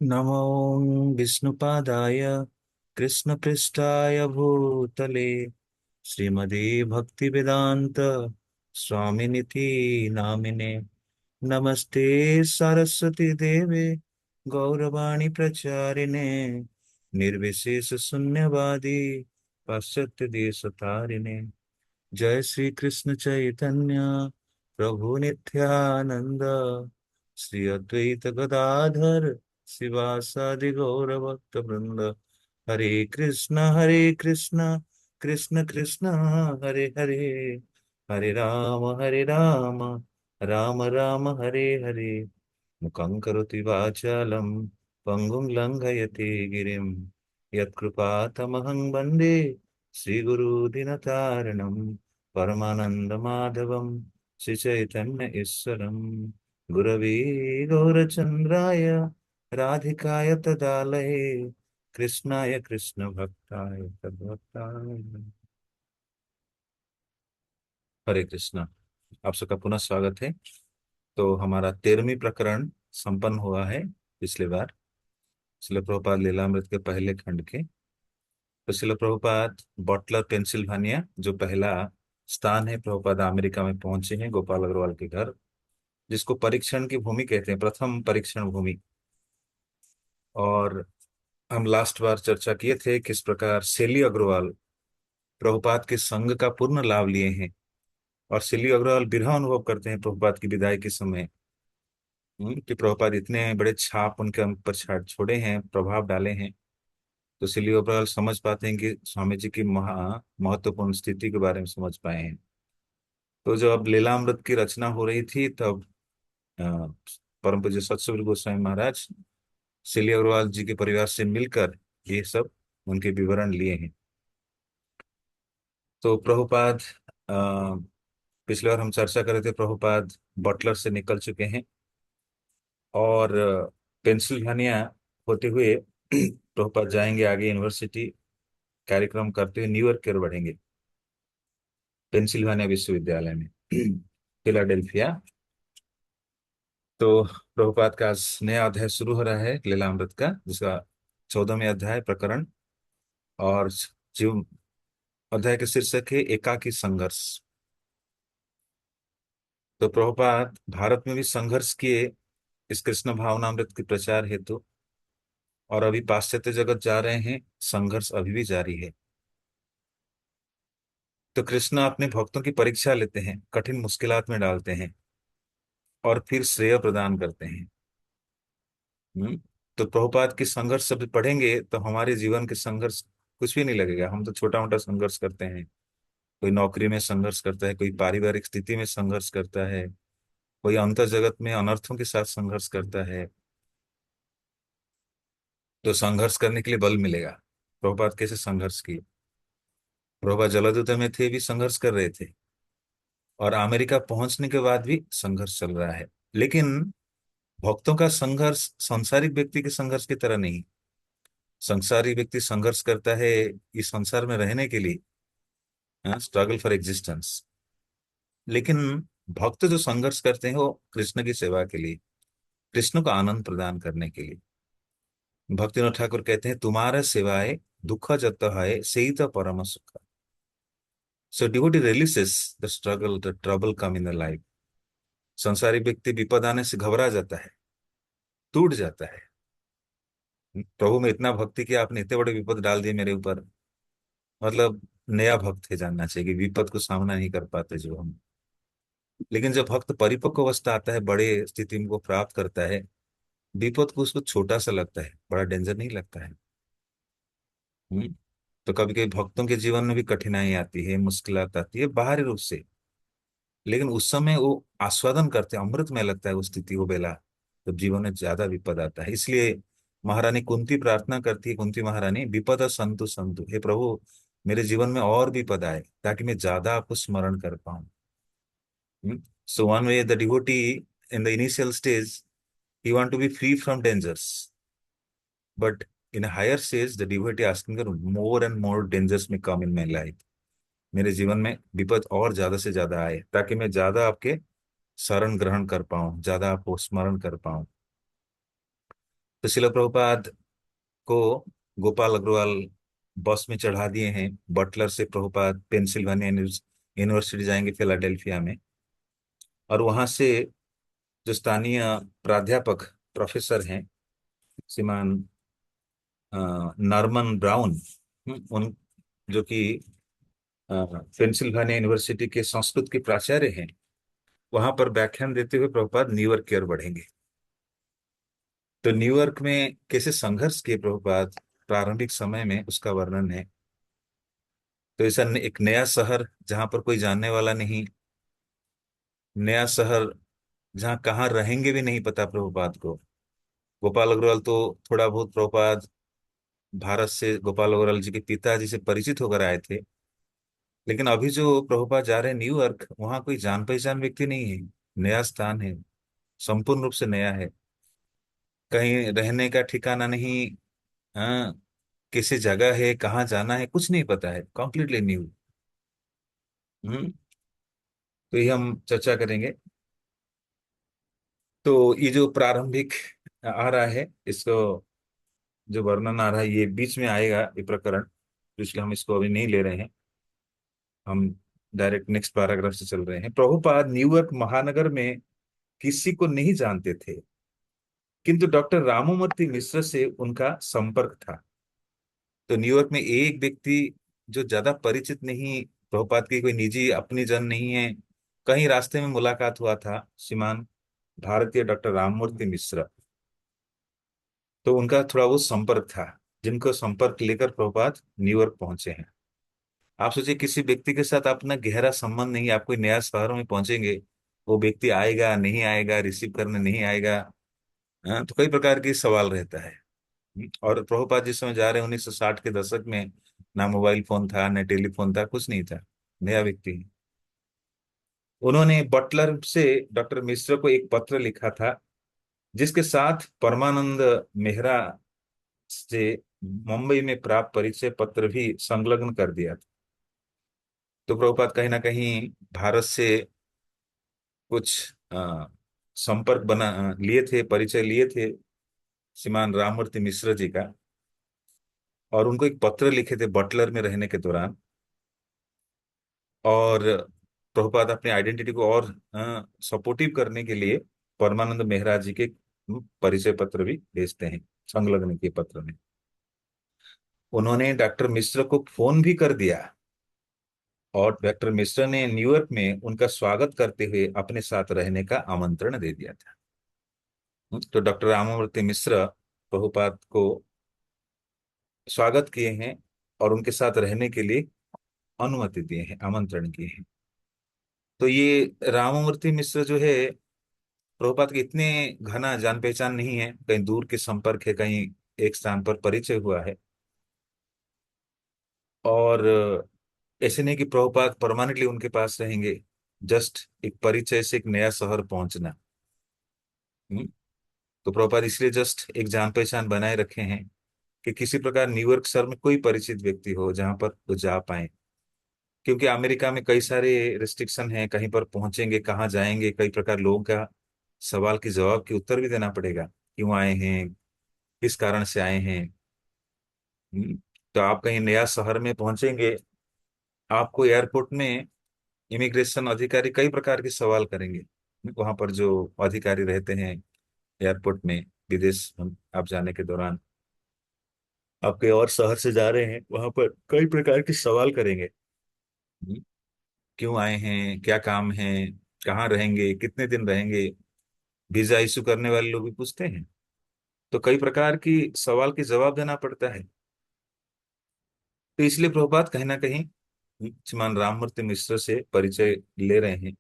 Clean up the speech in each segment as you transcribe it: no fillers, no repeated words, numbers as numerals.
नमो विष्णुपादाय कृष्णपृष्ठाय भूतले श्रीमते भक्तिवेदांत स्वामिनिति नामिने। नमस्ते सरस्वती देवे गौरवाणी प्रचारिणे निर्विशेष शून्यवादी पाश्चात्य देश तारिणे। जय श्री कृष्ण चैतन्य प्रभु नित्यानंद श्री अद्वैत गदाधर शिवासादि गौर भक्त वृंद। हरे कृष्ण कृष्ण कृष्ण हरे हरे, हरे राम राम राम हरे हरे। मुखं करोति वाचालं पङ्गुं लङ्घयति गिरिं यत्कृपातमहं वन्दे श्रीगुरुदिनतारणं परमानन्दमाधवं श्रीचैतन्य ईश्वरं। गुरवे गौरचन्द्राय राधिकाय तदालये कृष्णाय कृष्णभक्ताय तद्भक्ताय नमः। हरे कृष्णा। आप सबका पुनः स्वागत है। तो हमारा 13वीं प्रकरण संपन्न हुआ है पिछले बार, शिल प्रभुपाद लीलामृत के पहले खंड के। तो शिल प्रभुपाद बटलर पेंसिल्वानिया, जो पहला स्थान है, प्रभुपाद अमेरिका में पहुंचे हैं गोपाल अग्रवाल के घर, जिसको परीक्षण की भूमि कहते हैं, प्रथम परीक्षण भूमि। और हम लास्ट बार चर्चा किए थे किस प्रकार सेली अग्रवाल प्रभुपाद के संग का पूर्ण लाभ लिए हैं, और सेली अग्रवाल बिरहा अनुभव करते हैं प्रभुपाद की विदाई के समय। कि प्रभुपाद इतने बड़े छाप उनके ऊपर छोड़े हैं, प्रभाव डाले हैं। तो सिली ओबराल समझ पाते हैं कि स्वामी जी की महत्वपूर्ण स्थिति के बारे में समझ पाए हैं। तो जब अब लीलामृत की रचना हो रही थी, तब अ, परम पूज्य सत्संग गोस्वामी महाराज सिली अग्रवाल जी के परिवार से मिलकर ये सब उनके विवरण लिए हैं। तो प्रभुपाद, अ, पिछले बार हम चर्चा कर रहे थे, प्रभुपाद बटलर से निकल चुके हैं और पेंसिल्वानिया होते हुए प्रभुपाद जाएंगे आगे यूनिवर्सिटी कार्यक्रम करते हुए न्यूयॉर्क की ओर बढ़ेंगे, पेंसिल्वानिया विश्वविद्यालय में फिलाडेल्फिया। तो प्रभुपाद का आज नया अध्याय शुरू हो रहा है लीलामृत का, जिसका 14वें अध्याय प्रकरण, और जीव अध्याय के शीर्षक है एकाकी संघर्ष। तो प्रभुपाद भारत में भी संघर्ष किए इस कृष्ण भावनामृत के प्रचार हेतु, और अभी पाश्चात्य जगत जा रहे हैं, संघर्ष अभी भी जारी है। तो कृष्ण अपने भक्तों की परीक्षा लेते हैं, कठिन मुश्किलात में डालते हैं और फिर श्रेय प्रदान करते हैं। हम्म। तो प्रभुपाद की संघर्ष शब्द पढ़ेंगे तो हमारे जीवन के संघर्ष कुछ भी नहीं लगेगा। हम तो छोटा मोटा संघर्ष करते हैं, कोई नौकरी में संघर्ष करता है, कोई पारिवारिक स्थिति में संघर्ष करता है, कोई अंतर जगत में अनर्थों के साथ संघर्ष करता है। तो संघर्ष करने के लिए बल मिलेगा। प्रभुपाद कैसे संघर्ष किए? प्रभुपाद जलदूत में थे भी संघर्ष कर रहे थे, और अमेरिका पहुंचने के बाद भी संघर्ष चल रहा है। लेकिन भक्तों का संघर्ष सांसारिक व्यक्ति के संघर्ष की तरह नहीं। संसारी व्यक्ति संघर्ष करता है इस संसार में रहने के लिए, स्ट्रगल फॉर एग्जिस्टेंस। लेकिन भक्त जो संघर्ष करते हैं वो कृष्ण की सेवा के लिए, कृष्ण को आनंद प्रदान करने के लिए। भक्तिनाथ ठाकुर कहते हैं, तुम्हारा सेवाए दुख जत है से ही तो परम सुख। So devotee releases the struggle the trouble come in the life. संसारी व्यक्ति विपद आने से घबरा जाता है, टूट जाता है। प्रभु में इतना भक्ति किया, आपने इतने बड़े विपद डाल दिए मेरे ऊपर। मतलब नया भक्त है, जानना चाहिए कि विपद को सामना नहीं कर पाते जो हम। लेकिन जब भक्त परिपक्व अवस्था आता है, बड़े स्थिति को प्राप्त करता है, विपद को उसको छोटा सा लगता है, बड़ा डेंजर नहीं लगता है। हम्म। तो कभी कभी भक्तों के जीवन में भी कठिनाई आती है, मुश्किलात आती है बाहरी रूप से, लेकिन उस समय वो आस्वादन करते हैं, अमृतमय लगता है वो स्थिति, वो बेला, जब जीवन में ज्यादा विपद आता है। इसलिए महारानी कुंती प्रार्थना करती है, कुंती महारानी, विपद संतु संतु, हे प्रभु मेरे जीवन में और विपद आए ताकि मैं ज्यादा आपको स्मरण कर पाऊं। So one way the devotee in the initial stage, he want to be free from dangers, but in a higher stage the devotee asking that more and more dangers may come in my life, मेरे जीवन में विपद और ज्यादा से ज्यादा आए ताकि मैं ज्यादा आपके शरण ग्रहण कर पाऊं, ज्यादा आपको स्मरण कर पाऊं। तो शिला प्रभुपाद को गोपाल अग्रवाल बस में चढ़ा दिए हैं। बटलर से प्रभुपाद पेंसिल्वेनिया यूनिवर्सिटी जाएंगे फिलाडेल्फिया में, और वहां से जो स्थानीय प्राध्यापक प्रोफेसर हैं, श्रीमान नॉर्मन ब्राउन, उन जो कि पेंसिल्वेनिया यूनिवर्सिटी के संस्कृत के प्राचार्य हैं, वहां पर व्याख्यान देते हुए प्रभुपाद न्यूयॉर्क की ओर बढ़ेंगे। तो न्यूयॉर्क में कैसे संघर्ष किए प्रभुपाद प्रारंभिक समय में, उसका वर्णन है। तो ऐसा एक नया शहर जहां पर कोई जानने वाला नहीं, नया शहर जहाँ कहाँ रहेंगे भी नहीं पता प्रभुपाद को। गोपाल अग्रवाल तो थोड़ा बहुत प्रभुपाद भारत से गोपाल अग्रवाल जी के पिताजी से परिचित होकर आए थे, लेकिन अभी जो प्रभुपाद जा रहे हैं न्यूयॉर्क, वहाँ कोई जान पहचान व्यक्ति नहीं है। नया स्थान है, संपूर्ण रूप से नया है। कहीं रहने का ठिकाना नहीं, हाँ, किसी जगह है, कहाँ जाना है, कुछ नहीं पता है, कॉम्प्लीटली न्यू। हम्म। तो ये हम चर्चा करेंगे। तो ये जो प्रारंभिक आ रहा है, इसको जो वर्णन आ रहा है, ये बीच में आएगा ये प्रकरण, तो इसलिए हम इसको अभी नहीं ले रहे हैं। हम डायरेक्ट नेक्स्ट पैराग्राफ से चल रहे हैं। प्रभुपाद न्यूयॉर्क महानगर में किसी को नहीं जानते थे, किंतु डॉक्टर राममूर्ति मिश्र से उनका संपर्क था। तो न्यूयॉर्क में एक व्यक्ति जो ज्यादा परिचित नहीं, प्रभुपाद की कोई निजी अपनी जन नहीं है, कहीं रास्ते में मुलाकात हुआ था, श्रीमान भारतीय डॉक्टर राममूर्ति मिश्र। तो उनका थोड़ा वो संपर्क था, जिनको संपर्क लेकर प्रभुपाद न्यूयॉर्क पहुंचे हैं। आप सोचिए, किसी व्यक्ति के साथ अपना गहरा संबंध नहीं, आप कोई नया शहर में पहुंचेंगे, वो व्यक्ति आएगा नहीं आएगा, रिसीव करने नहीं आएगा, हाँ, तो कई प्रकार के सवाल रहता है। और प्रभुपाद जिस समय जा रहे हैं 1960 के दशक में, ना मोबाइल फोन था, ना टेलीफोन था, कुछ नहीं था, नया व्यक्ति। उन्होंने बटलर से डॉक्टर मिश्र को एक पत्र लिखा था, जिसके साथ परमानंद मेहरा से मुंबई में प्राप्त परिचय पत्र भी संलग्न कर दिया था। तो प्रभुपाद कहीं ना कहीं भारत से कुछ संपर्क लिए थे, परिचय लिए थे श्रीमान राममूर्ति मिश्र जी का, और उनको एक पत्र लिखे थे बटलर में रहने के दौरान। और प्रभुपाद अपनी आइडेंटिटी को और सपोर्टिव करने के लिए परमानंद मेहरा जी के परिचय पत्र भी भेजते हैं संलग्न के पत्र में। उन्होंने डॉक्टर मिश्र को फोन भी कर दिया, और डॉक्टर मिश्र ने न्यूयॉर्क में उनका स्वागत करते हुए अपने साथ रहने का आमंत्रण दे दिया था। तो डॉक्टर राममूर्ति मिश्र प्रभुपाद को स्वागत किए हैं, और उनके साथ रहने के लिए अनुमति दिए हैं, आमंत्रण किए हैं। तो ये राममूर्ति मिश्र जो है, प्रभुपाद के इतने घना जान पहचान नहीं है, कहीं दूर के संपर्क है, कहीं एक स्थान पर परिचय हुआ है। और ऐसे नहीं कि प्रभुपाद परमानेंटली उनके पास रहेंगे, जस्ट एक परिचय से एक नया शहर पहुंचना। हम्म। तो प्रभुपाद इसलिए जस्ट एक जान पहचान बनाए रखे हैं कि किसी प्रकार न्यूयॉर्क शहर में कोई परिचित व्यक्ति हो जहां पर वो जा पाए। क्योंकि अमेरिका में कई सारे रिस्ट्रिक्शन हैं, कहीं पर पहुंचेंगे, कहाँ जाएंगे, कई प्रकार लोगों का सवाल के जवाब के उत्तर भी देना पड़ेगा, क्यों आए हैं, किस कारण से आए हैं। हम्म। तो आप कहीं नया शहर में पहुंचेंगे, आपको एयरपोर्ट में इमिग्रेशन अधिकारी कई प्रकार के सवाल करेंगे। वहां पर जो अधिकारी रहते हैं एयरपोर्ट में, विदेश आप जाने के दौरान, आप कहीं और शहर से जा रहे हैं, वहां पर कई प्रकार के सवाल करेंगे। हम्म। क्यों आए हैं, क्या काम है, कहाँ रहेंगे, कितने दिन रहेंगे, वीजा इशू करने वाले लोग भी पूछते हैं। तो कई प्रकार की सवाल के जवाब देना पड़ता है। तो इसलिए प्रभुपाद कहीं ना कहीं श्रीमान राममूर्ति मिश्र से परिचय ले रहे हैं,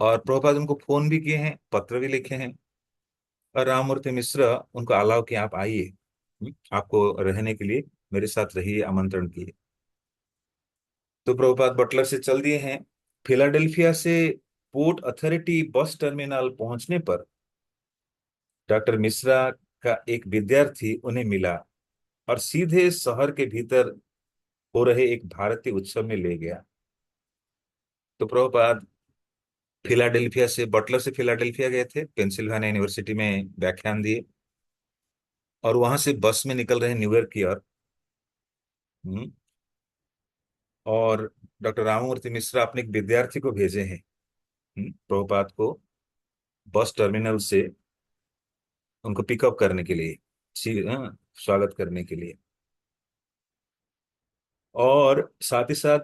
और प्रभुपाद उनको फोन भी किए हैं, पत्र भी लिखे हैं, और राममूर्ति मिश्र उनको अलाउ कि आप आइए, आपको रहने के लिए मेरे साथ रहिए, आमंत्रण किए। तो प्रभुपाद बटलर से चल दिए हैं। फिलाडेल्फिया से पोर्ट अथॉरिटी बस टर्मिनल पहुंचने पर डॉक्टर मिश्रा का एक विद्यार्थी उन्हें मिला, और सीधे शहर के भीतर हो रहे एक भारतीय उत्सव में ले गया। तो प्रभुपाद फिलाडेल्फिया से, बटलर से फिलाडेल्फिया गए थे, पेंसिल्वेनिया यूनिवर्सिटी में व्याख्यान दिए, और वहां से बस में निकल रहे हैं न्यूयॉर्क की ओर। हम्म, और डॉक्टर राममूर्ति मिश्रा अपने एक विद्यार्थी को भेजे हैं प्रभुपाद को बस टर्मिनल से उनको पिकअप करने के लिए, स्वागत करने के लिए। और साथ ही साथ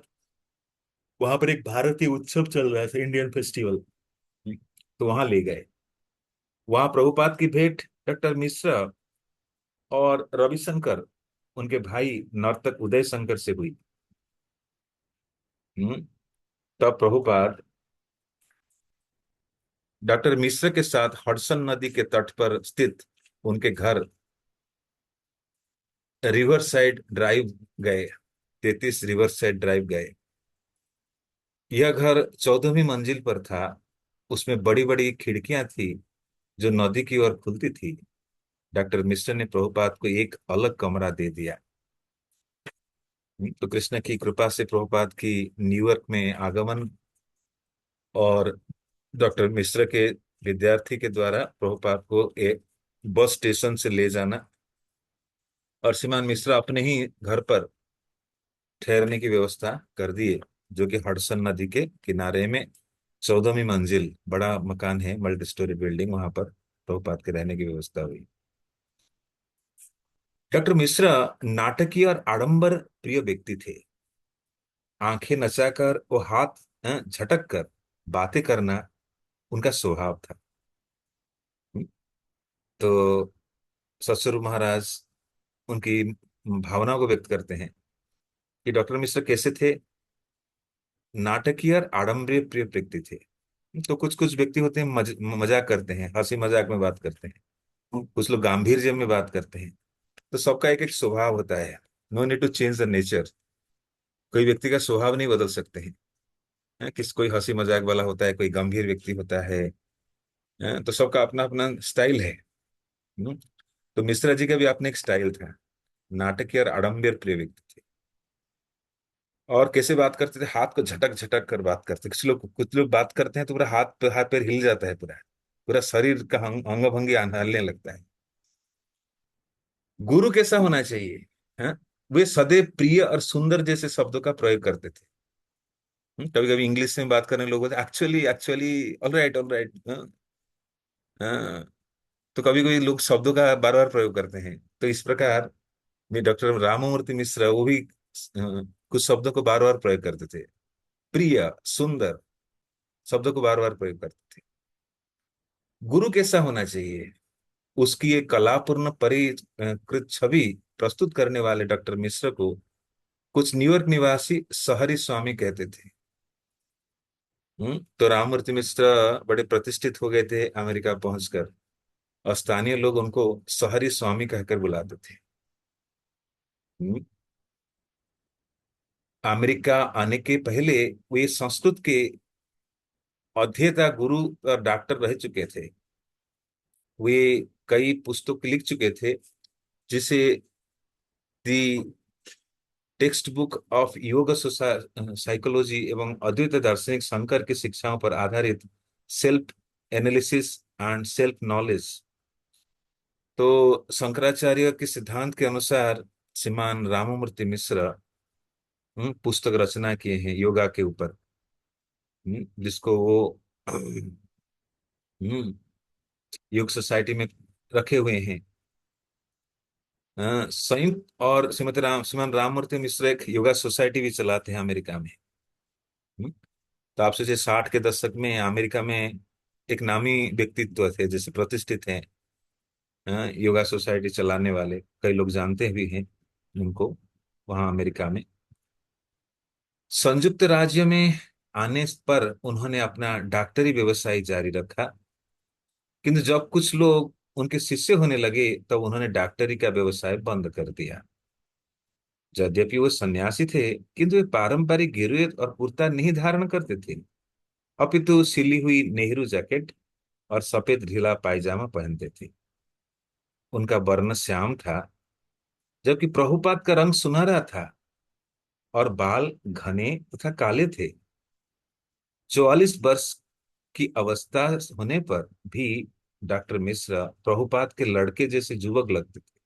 वहां पर एक भारतीय उत्सव चल रहा था, इंडियन फेस्टिवल। तो वहां ले गए। वहां प्रभुपाद की भेंट डॉक्टर मिश्रा और रविशंकर, उनके भाई नर्तक उदय शंकर से हुई। हम्म, तब प्रभुपाद डॉक्टर मिश्र के साथ हडसन नदी के तट पर स्थित उनके घर रिवर साइड ड्राइव गए। 33 रिवर साइड ड्राइव गए। यह घर 14वीं मंजिल पर था। उसमें बड़ी बड़ी खिड़कियां थी जो नदी की ओर खुलती थी। डॉक्टर मिश्र ने प्रभुपाद को एक अलग कमरा दे दिया। तो कृष्ण की कृपा से प्रभुपाद की न्यूयॉर्क में आगमन और डॉक्टर मिश्र के विद्यार्थी के द्वारा प्रभुपाद को एक बस स्टेशन से ले जाना और श्रीमान मिश्रा अपने ही घर पर ठहरने की व्यवस्था कर दिए, जो कि हडसन नदी के किनारे में 14वीं मंजिल बड़ा मकान है, मल्टी स्टोरी बिल्डिंग, वहां पर प्रभुपाद के रहने की व्यवस्था हुई। डॉक्टर मिश्रा नाटकीय और आडंबर प्रिय व्यक्ति थे। आंखें नचाकर वो हाथ झटक कर बातें करना उनका स्वभाव था। तो ससुर महाराज उनकी भावनाओं को व्यक्त करते हैं कि डॉक्टर मिश्र कैसे थे। नाटकीय और आडंबरीय प्रिय व्यक्ति थे। तो कुछ कुछ व्यक्ति होते हैं मजाक करते हैं, हंसी मजाक में बात करते हैं। कुछ लोग गांभीर्य में बात करते हैं। तो सबका एक एक स्वभाव होता है। No need to change the nature. कोई व्यक्ति का स्वभाव नहीं बदल सकते हैं। कोई हंसी मजाक वाला होता है, कोई गंभीर व्यक्ति होता है। तो सबका अपना अपना स्टाइल है। हम्म, तो मिश्रा जी का भी अपना एक स्टाइल था। नाटकीय और आडंबर प्रिय व्यक्ति थे। और कैसे बात करते थे, हाथ को झटक झटक कर बात करते। कुछ लोग बात करते हैं तो पूरा हाथ पैर हिल जाता है, पूरा पूरा शरीर का अंग भंगी हिलने लगता है। गुरु कैसा होना चाहिए? हाँ, वे सदैव प्रिय और सुंदर जैसे शब्दों का प्रयोग करते थे। कभी कभी इंग्लिश में बात करने लोग actually actually, all right all right. हाँ, तो कभी कभी लोग शब्दों का बार बार प्रयोग करते हैं। तो इस प्रकार में डॉक्टर राममूर्ति मिश्र वो भी कुछ शब्दों को बार बार प्रयोग करते थे। प्रिय, सुंदर शब्दों को बार बार प्रयोग करते थे। गुरु कैसा होना चाहिए? उसकी एक कलापूर्ण परिकृत छवि प्रस्तुत करने वाले डॉक्टर मिश्र को कुछ न्यूयॉर्क निवासी शहरी स्वामी कहते थे। तो राममूर्ति मिश्र बड़े प्रतिष्ठित हो गए थे अमेरिका पहुंचकर, और स्थानीय लोग उनको शहरी स्वामी कहकर बुलाते थे। हम्म, अमेरिका आने के पहले वे संस्कृत के अध्येता, गुरु और डॉक्टर रह चुके थे। वे कई पुस्तक लिख चुके थे, जिसे दी टेक्स्ट बुक ऑफ योग साइकोलॉजी एवं अद्वैत दार्शनिक शंकर की शिक्षाओं पर आधारित self analysis and self knowledge. तो शंकराचार्य के सिद्धांत के अनुसार श्रीमान राममूर्ति मिश्र पुस्तक रचना किए हैं योगा के ऊपर। जिसको वो योग सोसाइटी में रखे हुए हैं। संयुक्त और श्रीमान राममूर्ति मिश्र एक योगा सोसाइटी भी चलाते हैं अमेरिका में। हम्म, तो आप सोचिए 60 के दशक में अमेरिका में एक नामी व्यक्तित्व थे, जैसे प्रतिष्ठित हैं योगा सोसाइटी चलाने वाले, कई लोग जानते भी हैं उनको वहां अमेरिका में। संयुक्त राज्य में आने पर उन्होंने अपना डॉक्टरी व्यवसाय जारी रखा, किंतु जब कुछ लोग उनके शिष्य होने लगे तब उन्होंने डॉक्टरी का व्यवसाय बंद कर दिया। यद्यपि वो सन्यासी थे, किंतु वे पारंपरिक गिरवेट और कुर्ता नहीं धारण करते थे, अपितु सिली हुई नेहरू जैकेट और सफेद ढीला पायजामा पहनते थे। उनका वर्ण श्याम था, जबकि प्रभुपाद का रंग सुनहरा था और बाल घने तथा काले थे। 44 वर्ष की अवस्था होने पर भी डॉक्टर मिश्रा प्रभुपाद के लड़के जैसे युवक लगते थे।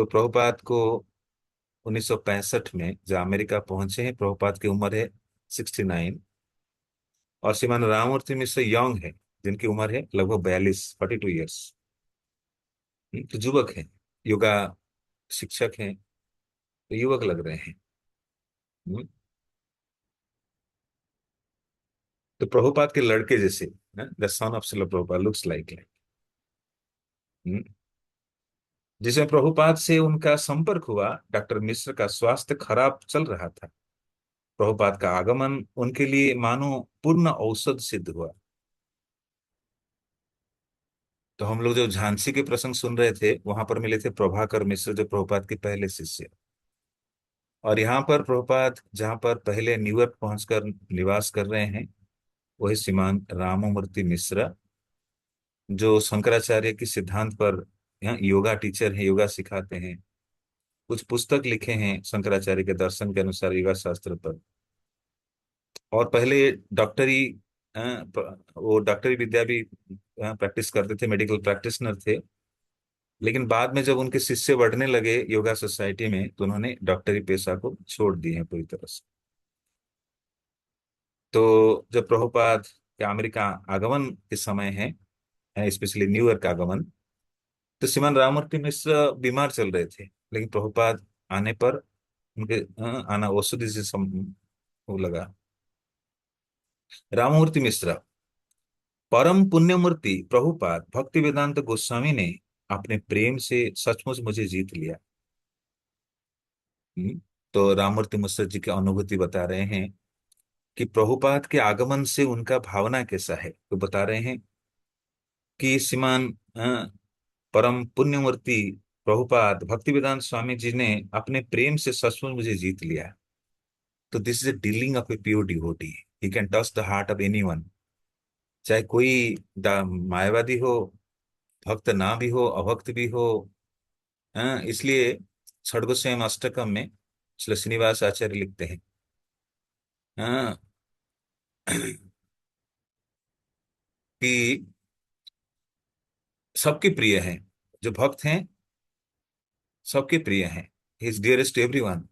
तो प्रभुपाद को 1965 में जब अमेरिका पहुंचे हैं, प्रभुपाद की उम्र है 69। और श्रीमान राममूर्ति मिश्र यंग है, जिनकी उम्र है लगभग 42 तो युवक हैं, योगा शिक्षक हैं, तो युवक लग रहे हैं। हम्म, तो प्रभुपाद के लड़के जैसे, the son of Shila Prabhupada looks like. जिसमें प्रभुपाद से उनका संपर्क हुआ, डॉक्टर मिश्र का स्वास्थ्य खराब चल रहा था। प्रभुपाद का आगमन उनके लिए मानो पूर्ण औषध सिद्ध हुआ। तो हम लोग जो झांसी के प्रसंग सुन रहे थे, वहां पर मिले थे प्रभाकर मिश्र, जो प्रभुपाद के पहले शिष्य। और यहाँ पर प्रभुपाद जहाँ पर पहले न्यूयॉर्क पहुंचकर निवास कर रहे हैं, वही श्रीमान राममूर्ति मिश्र, जो शंकराचार्य के सिद्धांत पर यहाँ योगा टीचर हैं, योगा सिखाते हैं। कुछ पुस्तक लिखे हैं शंकराचार्य के दर्शन के अनुसार योगा शास्त्र पर। और पहले डॉक्टरी, वो डॉक्टरी विद्या भी प्रैक्टिस करते थे, मेडिकल प्रैक्टिशनर थे। लेकिन बाद में जब उनके शिष्य बढ़ने लगे योगा सोसाइटी में, तो उन्होंने डॉक्टरी पेशा को छोड़ दिए हैं पूरी तरह से। तो जब प्रभुपाद के अमेरिका आगमन के समय है, स्पेशली न्यूयॉर्क आगमन, तो श्रीमान राममूर्ति मिश्र बीमार चल रहे थे। लेकिन प्रभुपाद आने पर उनके आना औषधि से वो लगा। राममूर्ति मिश्र, परम पुण्यमूर्ति प्रभुपाद भक्ति वेदांत गोस्वामी ने अपने प्रेम से सचमुच मुझे जीत लिया। हम्म, तो राममूर्ति मिश्र जी की अनुभूति बता रहे हैं कि प्रभुपाद के आगमन से उनका भावना कैसा है। तो बता रहे हैं कि श्रीमान परम पुण्यमूर्ति प्रभुपाद भक्ति वेदांत स्वामी जी ने अपने प्रेम से सचमुच मुझे जीत लिया। तो this is A dealing of A pure devotee. He can touch the heart of anyone, चाहे कोई मायावादी हो, भक्त ना भी हो, अभक्त भी हो। इसलिए खड़गोस्वामी अष्टकम में श्री श्रीनिवास आचार्य लिखते हैं, हाँ, कि सबके प्रिय हैं, जो भक्त हैं सबके प्रिय हैं। He is dearest to everyone.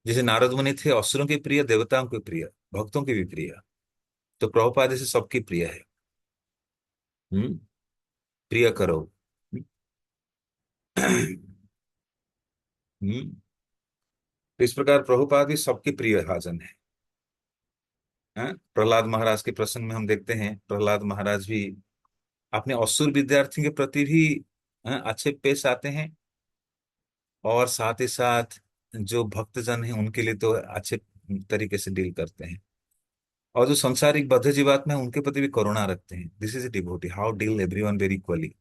जैसे नारद मुनि थे असुरों के प्रिय, देवताओं के प्रिय, भक्तों के भी प्रिय। तो प्रभुपाद जैसे सबके प्रिय है। हम्म, प्रिय करो। हम्म, तो इस प्रकार प्रभुपाद भी सबके प्रिय भाजन है। प्रहलाद महाराज के प्रसंग में हम देखते हैं, प्रहलाद महाराज भी अपने असुर विद्यार्थी के प्रति भी अच्छे पेश आते हैं। और साथ ही साथ जो भक्तजन हैं उनके लिए तो अच्छे तरीके से डील करते हैं। और जो संसारिक बद्ध जीवात्मा है उनके प्रति भी करुणा रखते हैं। This is a devotee how deal everyone very equally.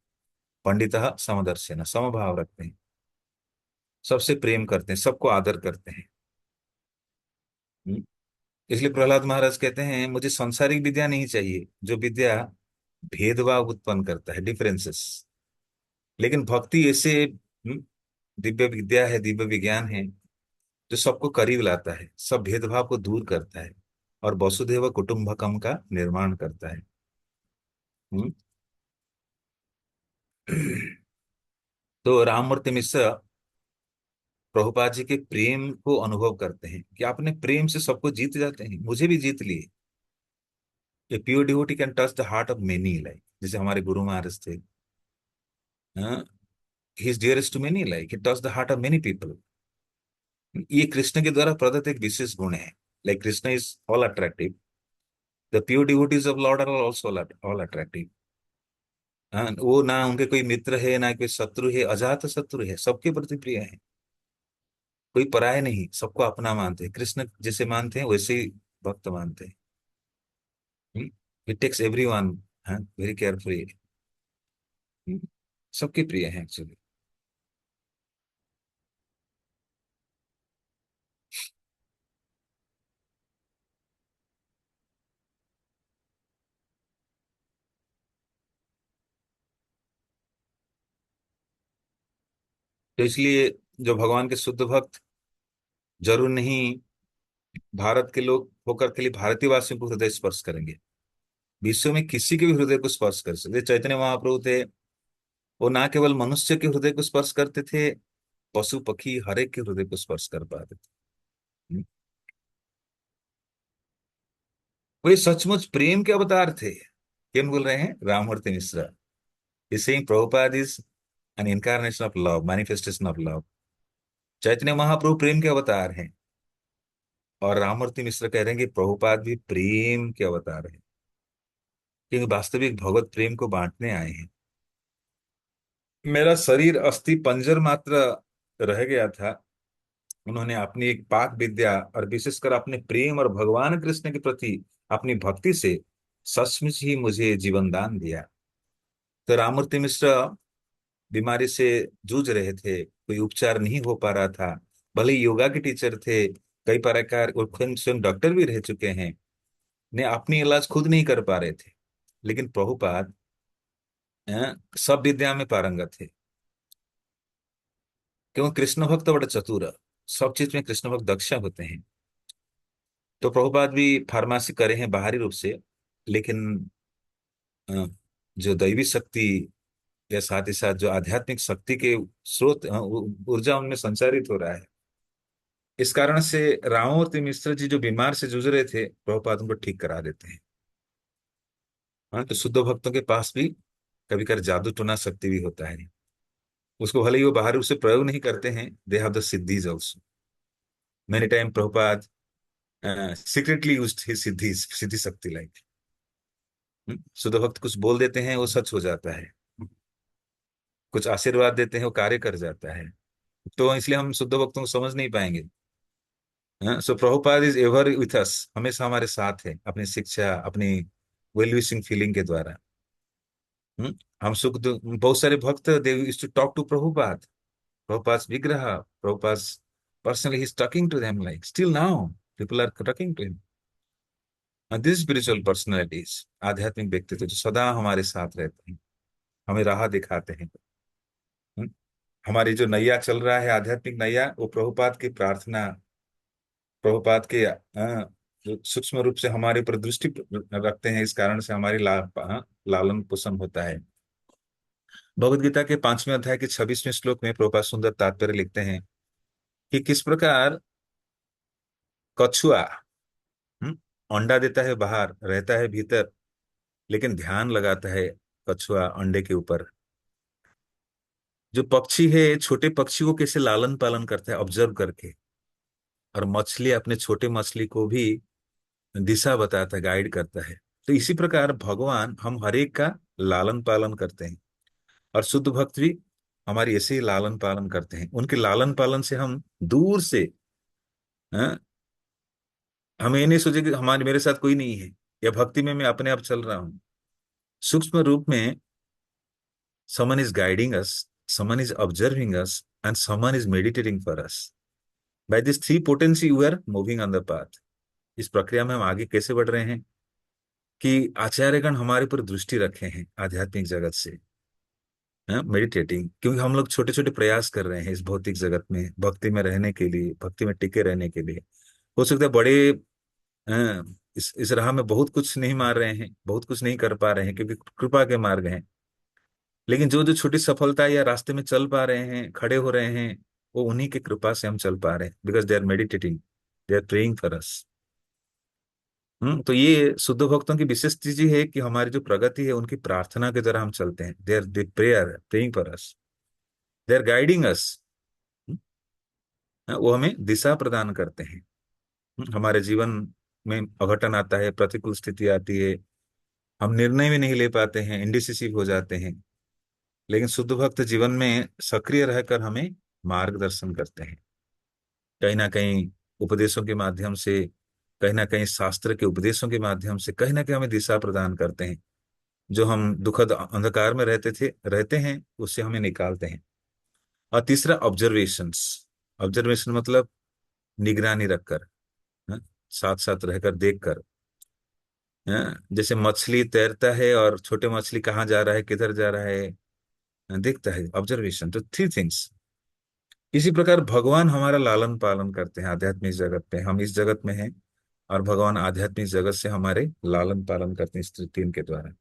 पंडितः समदर्शेन, समभाव रखते हैं, सबसे प्रेम करते हैं, सबको आदर करते हैं। हम्म? इसलिए प्रहलाद महाराज कहते हैं, मुझे सांसारिक विद्या नहीं चाहिए जो विद्या भेदभाव उत्पन्न करता है, डिफरेंसेस। लेकिन भक्ति ऐसे दिव्य विद्या है, दिव्य विज्ञान है, जो सबको करीब लाता है, सब भेदभाव को दूर करता है, और वसुधैव कुटुंबकम का निर्माण करता है। हम्म? तो राममूर्ति मिश्र प्रभुपाद जी के प्रेम को अनुभव करते हैं कि अपने प्रेम से सबको जीत जाते हैं, मुझे भी जीत लिए। A pure devotee can touch the heart of many, like जैसे हमारे गुरु महाराज थे, he is dearest to many, like it touch the heart of many people. ये कृष्ण के द्वारा प्रदत्त एक विशेष गुण है। Like Krishna is all attractive, the pure devotees of lord are also all attractive. वो ना उनके कोई मित्र है ना कोई शत्रु है, अजात शत्रु है, सबके प्रति प्रिय है, कोई पराय नहीं, सबको अपना मानते हैं। कृष्ण जैसे मानते हैं वैसे ही भक्त मानते हैं। It takes every one very carefully. सबके प्रिय हैं एक्चुअली। तो इसलिए जो भगवान के शुद्ध भक्त जरूर नहीं भारत के लोग होकर के लिए भारतीय वासियों को हृदय स्पर्श करेंगे, विश्व में किसी के भी हृदय को स्पर्श कर सकते। चैतन्य महाप्रभु थे, वो ना केवल मनुष्य के हृदय को स्पर्श करते थे, पशु पक्षी हर एक के हृदय को स्पर्श कर पाते थे। हम्म। वे सचमुच प्रेम के अवतार थे। कौन बोल रहे हैं? Rammurti Mishra is saying Prabhupada is an incarnation of love, manifestation of love. Chaitanya Mahaprabhu प्रेम के अवतार हैं, और राममूर्ति मिश्र कह रहे हैं कि प्रभुपाद भी प्रेम के अवतार हैं, क्योंकि वास्तविक भगवत प्रेम को बांटने आए हैं। मेरा शरीर अस्थि पंजर मात्र रह गया था, उन्होंने अपनी एक पाक विद्या और विशेषकर अपने प्रेम और भगवान कृष्ण के प्रति अपनी भक्ति से सचमुच ही मुझे जीवन दान दिया। तो राममूर्ति मिश्र बीमारी से जूझ रहे थे, कोई उपचार नहीं हो पा रहा था। भले ही योगा के टीचर थे, कई प्रकार और खुद स्वयं डॉक्टर भी रह चुके हैं, ने अपनी इलाज खुद नहीं कर पा रहे थे। लेकिन प्रभुपाद सब विद्या में पारंगत थे, क्योंकि कृष्ण भक्त बड़े चतुर है, सब चीज में कृष्ण भक्त दक्ष होते हैं। तो प्रभुपाद भी फार्मेसी करे हैं बाहरी रूप से, लेकिन अ, जो दैवी शक्ति या साथ ही साथ जो आध्यात्मिक शक्ति के स्रोत ऊर्जा उनमें संचारित हो रहा है। इस कारण से राममूर्ति मिश्र जी जो बीमार से जूझ रहे थे, प्रभुपाद उनको ठीक करा देते हैं। हाँ, तो शुद्ध भक्तों के पास भी कभी कभी जादू टोना शक्ति भी होता है। उसको भले ही वो बाहर रूप से प्रयोग नहीं करते हैं, they have the siddhis also. Many time Prabhupada secretly used his siddhis, सिद्धि शक्ति लाइक। शुद्ध भक्त कुछ बोल देते हैं, वो सच हो जाता है। कुछ आशीर्वाद देते हैं, वो कार्य कर जाता है। तो इसलिए हम शुद्ध भक्तों को समझ नहीं पाएंगे। So Prabhupada is ever with us, हमेशा हमारे साथ है, अपनी शिक्षा, अपनी वेल विशिंग फीलिंग के द्वारा। हम्म, हम सुख बहुत सारे भक्त they used to talk to Prabhupada, Prabhupada विग्रह, प्रभुपाद पर्सनली ही is talking to them, like still now people are talking to him. This spiritual personalities, आध्यात्मिक व्यक्तित्व जो सदा हमारे साथ रहते हैं, हमें राह दिखाते हैं। हम्म, हमारी जो नैया चल रहा है, आध्यात्मिक नैया, वो प्रभुपाद की प्रार्थना, प्रभुपाद के जो सूक्ष्म रूप से हमारे ऊपर दृष्टि रखते हैं, इस कारण से हमारी लालन पोषण होता है। भगवद गीता के 5वें अध्याय के 26वें श्लोक में प्रभुपाद सुंदर तात्पर्य लिखते हैं कि किस प्रकार कछुआ हम्म, अंडा देता है, बाहर रहता है भीतर, लेकिन ध्यान लगाता है कछुआ अंडे के ऊपर। जो पक्षी है, छोटे पक्षी को कैसे लालन पालन करता है ऑब्जर्व करके, और मछली अपने छोटे मछली को भी दिशा बताता है, गाइड करता है। तो इसी प्रकार भगवान हम हर एक का लालन पालन करते हैं, और शुद्ध भक्त भी हमारी ऐसे ही लालन पालन करते हैं। उनके लालन पालन से हम दूर से, हाँ, हम ये नहीं सोचे कि हमारे मेरे साथ कोई नहीं है, या भक्ति में मैं अपने आप चल रहा हूं। सूक्ष्म रूप में someone is guiding us, someone is observing us, and someone is meditating for us. By this three potency we are moving on the path. इस प्रक्रिया में हम आगे कैसे बढ़ रहे हैं कि आचार्यगण हमारे पर दृष्टि रखे हैं आध्यात्मिक जगत से, मेडिटेटिंग, क्योंकि हम लोग छोटे छोटे प्रयास कर रहे हैं इस भौतिक जगत में भक्ति में रहने के लिए, भक्ति में टिके रहने के लिए। हो सकता है बड़े इस राह में बहुत कुछ नहीं मार रहे हैं, बहुत कुछ नहीं कर पा रहे हैं, क्योंकि कृपा के मार्ग हैं। लेकिन जो जो छोटी सफलता या रास्ते में चल पा रहे हैं, खड़े हो रहे हैं, वो उन्हीं की कृपा से हम चल पा रहे हैं, because they are meditating, they are praying for us. तो ये शुद्ध भक्तों की विशेष चीज ये है कि हमारी जो प्रगति है, उनकी प्रार्थना के द्वारा हम चलते हैं। They prayer praying for us, they are guiding us. वो हमें दिशा प्रदान करते हैं। हमारे जीवन में अघटन आता है, प्रतिकूल स्थिति आती है, हम निर्णय भी नहीं ले पाते हैं, इंडिसिसिव हो जाते हैं, लेकिन शुद्ध भक्त जीवन में सक्रिय रहकर हमें मार्गदर्शन करते हैं, कहीं ना कहीं उपदेशों के माध्यम से, कहीं ना कहीं शास्त्र के उपदेशों के माध्यम से, कहीं ना कहीं हमें दिशा प्रदान करते हैं। जो हम दुखद अंधकार में रहते हैं, उससे हमें निकालते हैं। और तीसरा ऑब्जर्वेशंस, ऑब्जर्वेशन मतलब निगरानी रखकर, हाँ, साथ साथ रहकर देखकर, हाँ, जैसे मछली तैरता है और छोटे मछली कहाँ जा रहा है, किधर जा रहा है, देखता है, ऑब्जर्वेशन। तो थ्री थिंग्स। इसी प्रकार भगवान हमारा लालन पालन करते हैं आध्यात्मिक जगत पे, हम इस जगत में हैं, और भगवान आध्यात्मिक जगत से हमारे लालन पालन करते हैं इस तीन के द्वारा।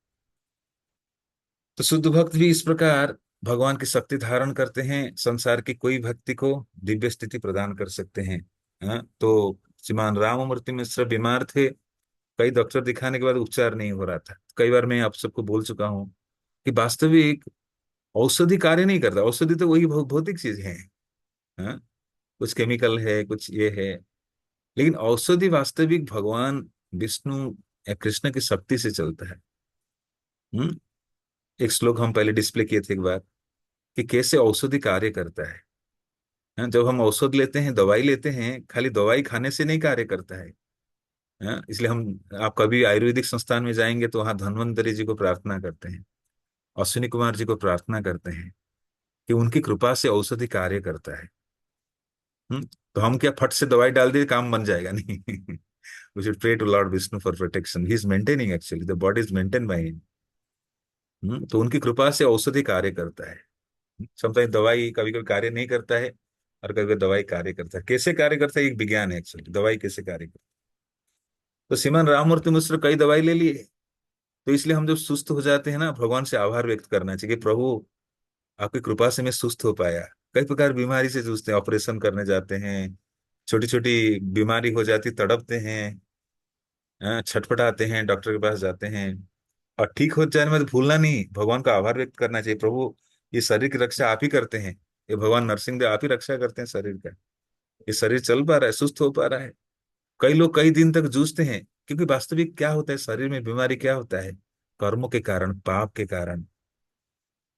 तो शुद्ध भक्त भी इस प्रकार भगवान की शक्ति धारण करते हैं, संसार की कोई व्यक्ति को दिव्य स्थिति प्रदान कर सकते हैं। हाँ, तो श्रीमान राममूर्ति मिश्र बीमार थे, कई डॉक्टर दिखाने के बाद उपचार नहीं हो रहा था। कई बार मैं आप सबको बोल चुका हूँ कि वास्तविक औषधि कार्य नहीं करता। औषधि तो वही भौतिक चीज है। हाँ, कुछ केमिकल है, कुछ ये है, लेकिन औषधि वास्तविक भगवान विष्णु या कृष्ण की शक्ति से चलता है। हम्म एक श्लोक हम पहले डिस्प्ले किए थे एक बार, कि कैसे औषधि कार्य करता है। हाँ, जब हम औषध लेते हैं, दवाई लेते हैं, खाली दवाई खाने से नहीं कार्य करता है। हाँ, इसलिए हम, आप कभी आयुर्वेदिक संस्थान में जाएंगे तो वहाँ धन्वंतरि जी को प्रार्थना करते हैं, अश्विनी कुमार जी को प्रार्थना करते हैं कि उनकी कृपा से औषधि कार्य करता है। तो हम क्या फट से दवाई डाल दिए काम बन जाएगा? नहीं। We should pray to lord Vishnu for protection, he is maintaining, actually the body is maintain by him. तो उनकी कृपा से औषधि कार्य करता है। समटाइम दवाई कभी कभी कार्य नहीं करता है, और कभी कभी दवाई कार्य करता है। कैसे कार्य करता है, एक विज्ञान है एक्चुअली, दवाई कैसे कार्य करता है। तो श्रीमान राममूर्ति मिश्र कई दवाई ले लिए। तो इसलिए हम जब सुस्त हो जाते हैं ना, भगवान से आभार व्यक्त करना चाहिए कि प्रभु, आपकी कृपा से मैं सुस्त हो पाया। कई प्रकार बीमारी से जूझते हैं, ऑपरेशन करने जाते हैं, छोटी छोटी बीमारी हो जाती, तड़पते हैं, छटपटाते हैं, डॉक्टर के पास जाते हैं, और ठीक हो जाने में तो भूलना नहीं, भगवान का आभार व्यक्त करना चाहिए, प्रभु ये शरीर की रक्षा आप ही करते हैं, ये भगवान नरसिंह देव आप ही रक्षा करते हैं शरीर का। ये शरीर चल पा रहा है, सुस्त हो पा रहा है। कई लोग कई दिन तक जूझते हैं, क्योंकि वास्तविक क्या होता है शरीर में बीमारी, क्या होता है? कर्मों के कारण, पाप के कारण।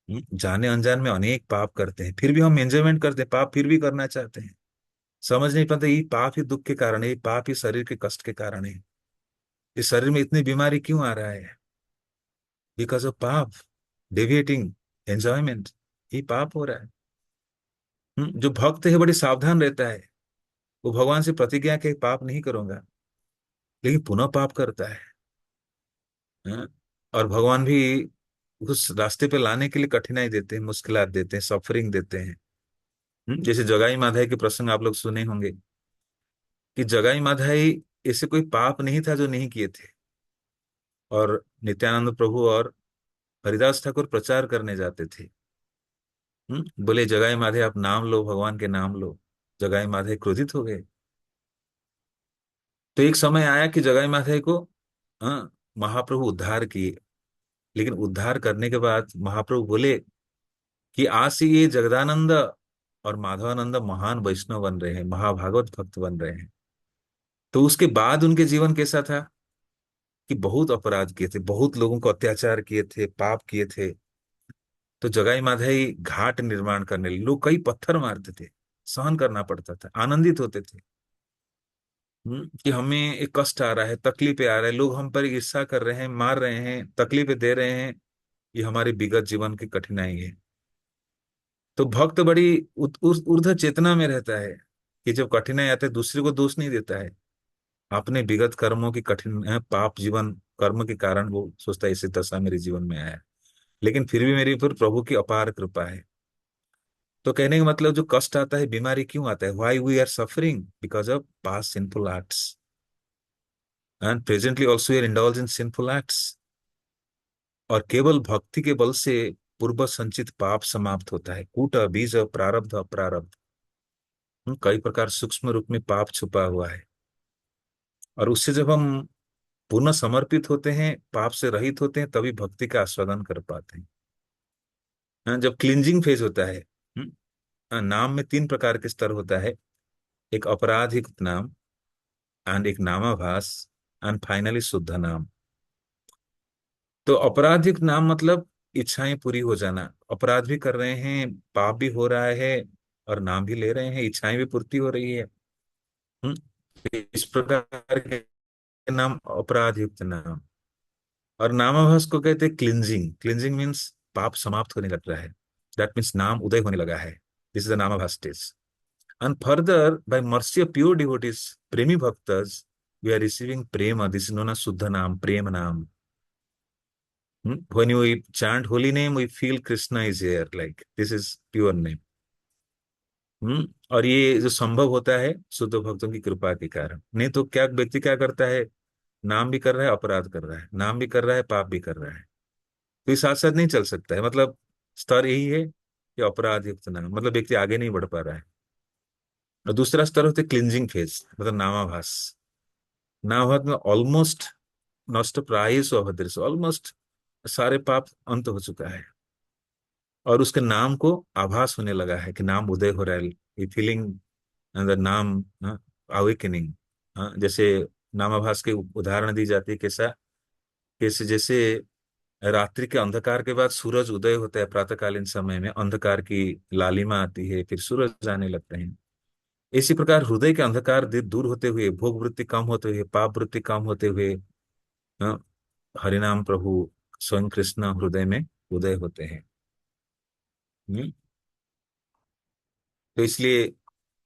जाने अनजान में अनेक पाप करते हैं, फिर भी हम एंजॉयमेंट करते हैं, पाप फिर भी करना चाहते हैं। समझ नहीं पाते ये पाप ही दुख के कारण है, ये पाप ही शरीर के कष्ट के कारण है। इस शरीर में इतनी बीमारी क्यों आ रहा है? बिकॉज ऑफ पाप, डेविएटिंग एंजॉयमेंट, ये पाप हो रहा है। जो भक्त है बड़ी सावधान रहता है, वो भगवान से प्रतिज्ञा के पाप नहीं करूंगा, लेकिन पुनः पाप करता है। हाँ? और भगवान भी उस रास्ते पे लाने के लिए कठिनाई देते हैं, मुश्किलात देते हैं, सफरिंग देते हैं। जैसे जगाई माधाई के प्रसंग आप लोग सुने होंगे, कि जगाई माधाई ऐसे कोई पाप नहीं था जो नहीं किए थे, और नित्यानंद प्रभु और हरिदास ठाकुर प्रचार करने जाते थे। बोले जगाई माधे आप नाम लो, भगवान के नाम लो। जगाई माधे क्रोधित हो गए। तो एक समय आया कि जगाई माधे को, महाप्रभु उद्धार किए। लेकिन उद्धार करने के बाद महाप्रभु बोले कि आज से ये जगदानंद और माधवानंद महान वैष्णव बन रहे हैं, महाभागवत भक्त बन रहे हैं। तो उसके बाद उनके जीवन कैसा था, कि बहुत अपराध किए थे, बहुत लोगों को अत्याचार किए थे, पाप किए थे। तो जगाई माधई घाट निर्माण करने लगे। लोग कई पत्थर मारते थे, सहन करना पड़ता था, आनंदित होते थे। कि हमें एक कष्ट आ रहा है, तकलीफें आ रहा है, लोग हम पर ईर्ष्या कर रहे हैं, मार रहे हैं, तकलीफें दे रहे हैं, ये हमारी विगत जीवन की कठिनाई है। तो भक्त बड़ी ऊर्ध्व चेतना में रहता है, कि जब कठिनाई आते है दूसरे को दोष नहीं देता है, अपने विगत कर्मों की कठिन पाप जीवन कर्म के कारण वो सोचता है ऐसी दशा मेरे जीवन में आया, लेकिन फिर भी मेरे ऊपर प्रभु की अपार कृपा है। तो कहने का मतलब, जो कष्ट आता है, बीमारी क्यों आता है, why we are suffering, because of past sinful acts, and presently also your indulge in sinful acts. और केवल भक्ति के बल से पूर्व संचित पाप समाप्त होता है। कूट बीज प्रारब्ध अप्रारब्ध, कई प्रकार सूक्ष्म रूप में पाप छुपा हुआ है। और उससे जब हम पुनः समर्पित होते हैं, पाप से रहित होते हैं, तभी भक्ति का आस्वादन कर पाते हैं। जब क्लिंजिंग फेज होता है, नाम में तीन प्रकार के स्तर होता है, एक अपराधिक नाम, एंड एक नामाभास, एंड फाइनली शुद्ध नाम। तो आपराधिक नाम मतलब इच्छाएं पूरी हो जाना, अपराध भी कर रहे हैं, पाप भी हो रहा है, और नाम भी ले रहे हैं, इच्छाएं भी पूर्ति हो रही है। हम्म इस प्रकार के नाम अपराध युक्त नाम। और नामाभास को कहते हैं क्लिंजिंग। क्लिंजिंग मीन्स पाप समाप्त होने लग रहा है, दैट मीन्स नाम उदय होने लगा है। This is the namabhasa stage. And further by mercy of pure devotees, प्रेमी भक्तस, we are receiving prem, this is known as shuddha nam, प्रेम नाम। When we chant holy name, we feel Krishna is here, like this is pure name. और ये जो संभव होता है शुद्ध भक्तों की कृपा के कारण। नहीं तो क्या व्यक्ति क्या करता है, नाम भी कर रहा है, अपराध कर रहा है, नाम भी कर रहा है, पाप भी कर रहा है, तो ये साथ साथ नहीं चल सकता है। मतलब स्तर यही है कि अपराध युक्त नाम, मतलब व्यक्ति आगे नहीं बढ़ पा रहा है। और दूसरा स्तर होता है क्लिंजिंग फेज, मतलब नामाभास। नामाभास में ऑलमोस्ट नष्ट प्राय अभद्र से, ऑलमोस्ट सारे पाप अंत हो चुका है, और उसके नाम को आभास होने लगा है कि नाम उदय हो रहा है, ये फीलिंग द नाम अवेकनिंग। जैसे नामाभास के उदाहरण दी जाती है, कैसा, कैसे जैसे रात्रि के अंधकार के बाद सूरज उदय होता है, प्रातःकालीन समय में अंधकार की लालिमा आती है, फिर सूरज आने लगते हैं। इसी प्रकार हृदय के अंधकार दूर होते हुए, भोग वृत्ति कम होते हुए, पाप वृत्ति कम होते हुए, हाँ, हरिनाम प्रभु स्वयं कृष्ण हृदय में उदय होते हैं। हम्म। तो इसलिए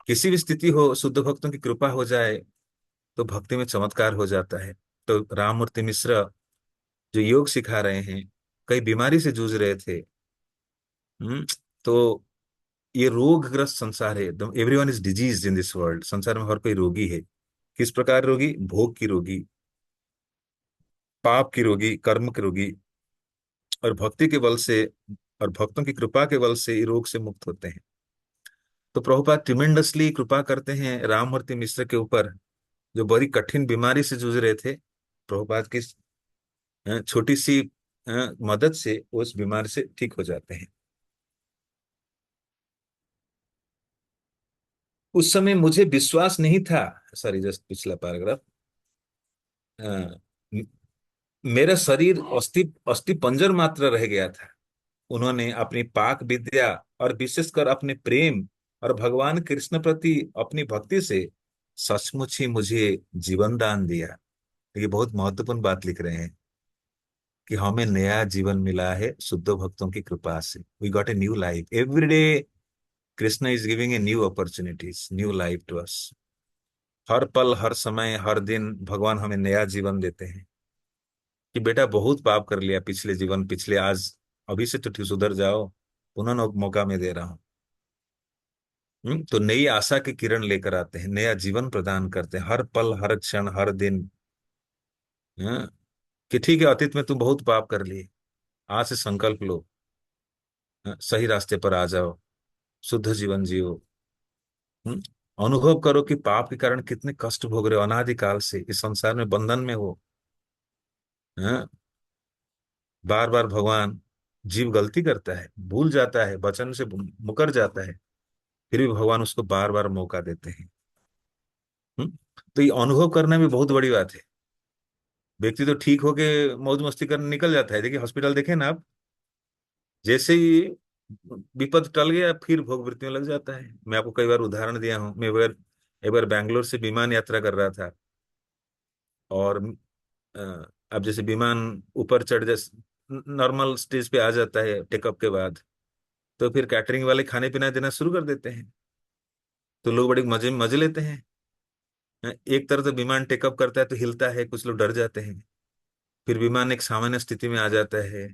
किसी भी स्थिति हो, शुद्ध भक्तों की कृपा हो जाए तो भक्ति में चमत्कार हो जाता है। तो राममूर्ति मिश्र जो योग सिखा रहे हैं, कई बीमारी से जूझ रहे थे। तो ये रोगग्रस्त संसार है एकदम, everyone is disease in this world, संसार में हर कोई रोगी है। किस प्रकार रोगी? भोग की रोगी, पाप की रोगी, कर्म की रोगी। और भक्ति के बल से और भक्तों की कृपा के बल से ये रोग से मुक्त होते हैं। तो प्रभुपाद ट्रिमेंडसली कृपा करते हैं राममूर्ति मिश्र के ऊपर, जो बड़ी कठिन बीमारी से जूझ रहे थे। प्रभुपाद की छोटी सी मदद से उस बीमारी से ठीक हो जाते हैं। उस समय मुझे विश्वास नहीं था, सॉरी जस्ट पिछला पैराग्राफ। मेरा शरीर अस्थि अस्थि पंजर मात्र रह गया था। उन्होंने अपनी पाक विद्या और विशेषकर अपने प्रेम और भगवान कृष्ण प्रति अपनी भक्ति से सचमुच ही मुझे जीवन दान दिया। ये बहुत महत्वपूर्ण बात लिख रहे हैं कि हमें नया जीवन मिला है शुद्ध भक्तों की कृपा से। We got a new life every day. Krishna is giving a new opportunities, new life to us. हर पल, हर समय, हर दिन भगवान हमें नया जीवन देते हैं कि बेटा बहुत पाप कर लिया पिछले जीवन, पिछले आज, अभी से तो ठीक सुधर जाओ, पुनः मौका मैं दे रहा हूँ। तो नई आशा की किरण लेकर आते हैं, नया जीवन प्रदान करते हैं, हर पल, हर क्षण, हर दिन। हम्म, कि ठीक है, अतीत में तुम बहुत पाप कर लिए, आज से संकल्प लो, सही रास्ते पर आ जाओ, शुद्ध जीवन जियो। हम्म, अनुभव करो कि पाप के कारण कितने कष्ट भोग रहे हो, अनादिकाल से इस संसार में बंधन में हो। बार बार भगवान, जीव गलती करता है, भूल जाता है, वचन से मुकर जाता है, फिर भी भगवान उसको बार बार मौका देते हैं। हम्म, तो ये अनुभव करना भी बहुत बड़ी बात है। व्यक्ति तो ठीक होके मौज मस्ती करने निकल जाता है, देखिए हॉस्पिटल देखे ना आप, जैसे ही विपद टल गया फिर भोग वृत्ति में लग जाता है। मैं आपको कई बार उदाहरण दिया हूँ। मैं एक बार बैंगलोर से विमान यात्रा कर रहा था, और अब जैसे विमान ऊपर चढ़, जैसे नॉर्मल स्टेज पे आ जाता है टेकअप के बाद, तो फिर कैटरिंग वाले खाने पीना देना शुरू कर देते हैं। तो लोग बड़े मजे मजे लेते हैं। एक तरह तो विमान टेकअप करता है तो हिलता है, कुछ लोग डर जाते हैं। फिर विमान एक सामान्य स्थिति में आ जाता है,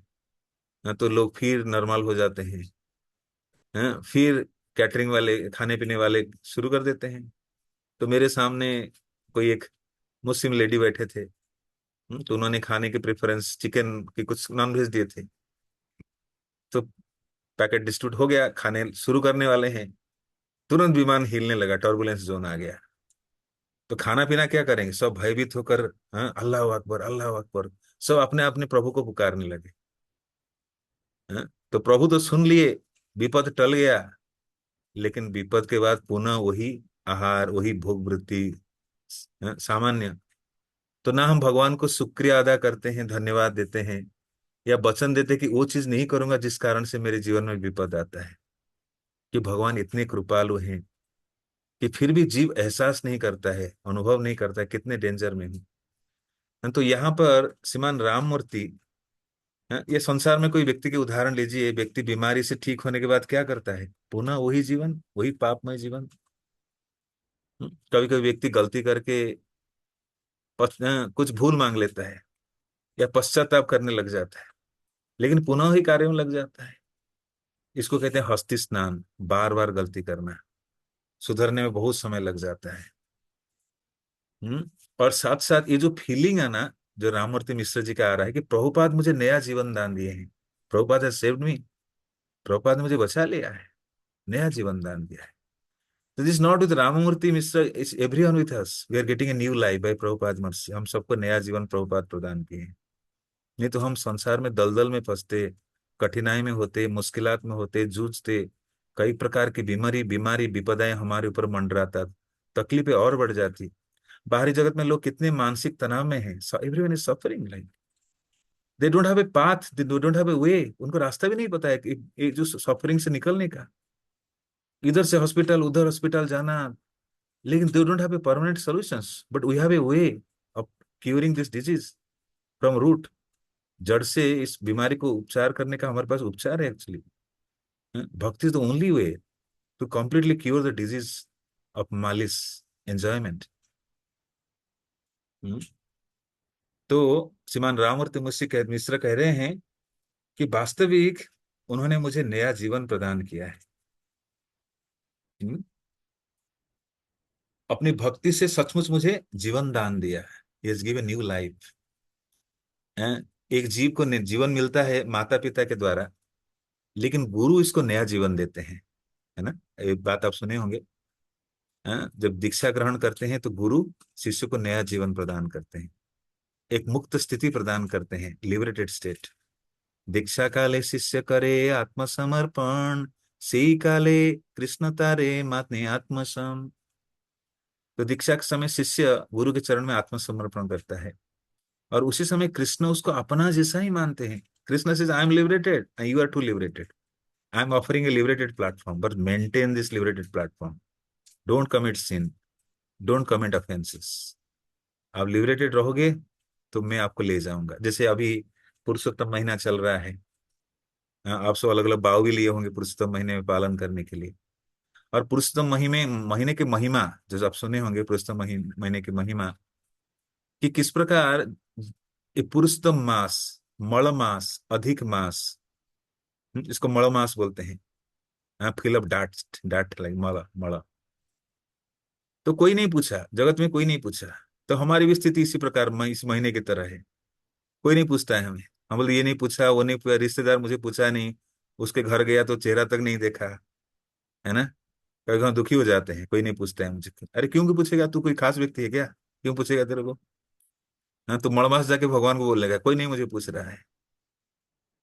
तो लोग फिर नॉर्मल हो जाते हैं। फिर कैटरिंग वाले, खाने पीने वाले शुरू कर देते हैं। तो मेरे सामने कोई एक मुस्लिम लेडी बैठे थे। तो उन्होंने खाने की प्रेफरेंस चिकन की, कुछ नॉन वेज दिए थे। तो पैकेट डिस्ट्रीब्यूट हो गया, खाने शुरू करने वाले हैं, तुरंत विमान हिलने लगा, टर्बुलेंस जोन आ गया। तो खाना पीना क्या करेंगे, सब भयभीत होकर, अल्लाह अकबर, अल्लाह अकबर, सब अपने अपने प्रभु को पुकारने लगे। तो प्रभु तो सुन लिए, विपद टल गया, लेकिन विपद के बाद पुनः वही आहार, वही भोग वृत्ति, सामान्य। तो ना हम भगवान को शुक्रिया अदा करते हैं, धन्यवाद देते हैं, या वचन देते कि वो चीज नहीं करूंगा जिस कारण से मेरे जीवन में विपद आता है। कि भगवान इतने कृपालु हैं कि फिर भी जीव एहसास नहीं करता है, अनुभव नहीं करता है कितने डेंजर में हूं। तो यहाँ पर श्रीमान राम मूर्ति, ये संसार में कोई व्यक्ति के उदाहरण लीजिए, व्यक्ति बीमारी से ठीक होने के बाद क्या करता है? पुनः वही जीवन, वही पापमय जीवन। कभी कभी व्यक्ति गलती करके कुछ भूल मांग लेता है, या पश्चाताप करने लग जाता है, लेकिन पुनः ही कार्य में लग जाता है। इसको कहते हैं हस्ती स्नान, बार बार गलती करना, सुधरने में बहुत समय लग जाता है। हम्म और साथ साथ ये जो फीलिंग है ना, जो राममूर्ति मिश्र जी का आ रहा है कि प्रभुपाद मुझे नया जीवन दान दिए हैं, Prabhupada has saved me. Prabhupada ने मुझे बचा लिया है, नया जीवन दान दिया है। तो this not with Rammurti Mishra, it's everyone with us, we are getting a new life by Prabhupada mercy. हम सबको नया जीवन प्रभुपाद प्रदान किए हैं। नहीं तो हम संसार में दलदल में फंसते, कठिनाई में होते, मुश्किलात में होते, जूझते, कई प्रकार की बीमारी बीमारी विपदाएं हमारे ऊपर मंडराता, तकलीफें और बढ़ जाती। बाहरी जगत में लोग कितने मानसिक तनाव में हैं, everyone is suffering like, they don't have a path, they don't have a way, उनको रास्ता भी नहीं पता है कि ये जो सफरिंग से निकलने का, इधर से हॉस्पिटल उधर हॉस्पिटल जाना, लेकिन they don't have a permanent solutions, but we have a way of curing this disease from root. जड़ से इस बीमारी को उपचार करने का हमारे पास उपचार है actually. Bhakti is the only way to completely cure the disease of malice enjoyment. तो श्रीमान राममूर्ति मिश्र कह रहे हैं कि वास्तविक उन्होंने मुझे नया जीवन प्रदान किया है। हम्म, अपनी भक्ति से सचमुच मुझे जीवन दान दिया है, yes give a new life. एक जीव को जीवन मिलता है माता पिता के द्वारा, लेकिन गुरु इसको नया जीवन देते हैं, है ना। एक बात आप सुने होंगे, जब दीक्षा ग्रहण करते हैं तो गुरु शिष्य को नया जीवन प्रदान करते हैं, एक मुक्त स्थिति प्रदान करते हैं, लिबरेटेड स्टेट। दीक्षा काले शिष्य करे आत्मसमर्पण, सी काले कृष्ण तारे मातने आत्मसम। तो दीक्षा के समय शिष्य गुरु के चरण में आत्मसमर्पण करता है, और उसी समय कृष्ण उसको अपना जैसा ही मानते हैं। Krishna says I am liberated and you are to liberated, I am offering a liberated platform, but maintain this liberated platform, don't commit sin, don't commit offences. आप लिबरेटेड रहोगे तो मैं आपको ले जाऊंगा। जैसे अभी पुरुषोत्तम महीना चल रहा है, आप सब अलग अलग भाव भी लिए होंगे पुरुषोत्तम महीने में पालन करने के लिए। और पुरुषोत्तम महीने की महिमा, जो आप सुने होंगे पुरुषोत्तम महीने की महिमा, कि किस प्रकार ये पुरुषोत्तम मास, मल मास, अधिक मास, इसको मल मास बोलते हैं, फिल ऑफ डाट, डाट लाइक मल मल। तो कोई नहीं पूछा, जगत में कोई नहीं पूछा। तो हमारी भी स्थिति इसी प्रकार इस महीने की तरह है, कोई नहीं पूछता है हमें। हम बोले ये नहीं पूछा, वो नहीं पूछा, रिश्तेदार मुझे पूछा नहीं, उसके घर गया तो चेहरा तक नहीं देखा, है ना। कभी कभी दुखी हो जाते हैं, कोई नहीं पूछता है मुझे। अरे क्यों क्यों पूछेगा, तू कोई खास व्यक्ति है क्या, क्यों पूछेगा तेरे को। हाँ, तो मड़मास जाके भगवान को बोलेगा कोई नहीं मुझे पूछ रहा है।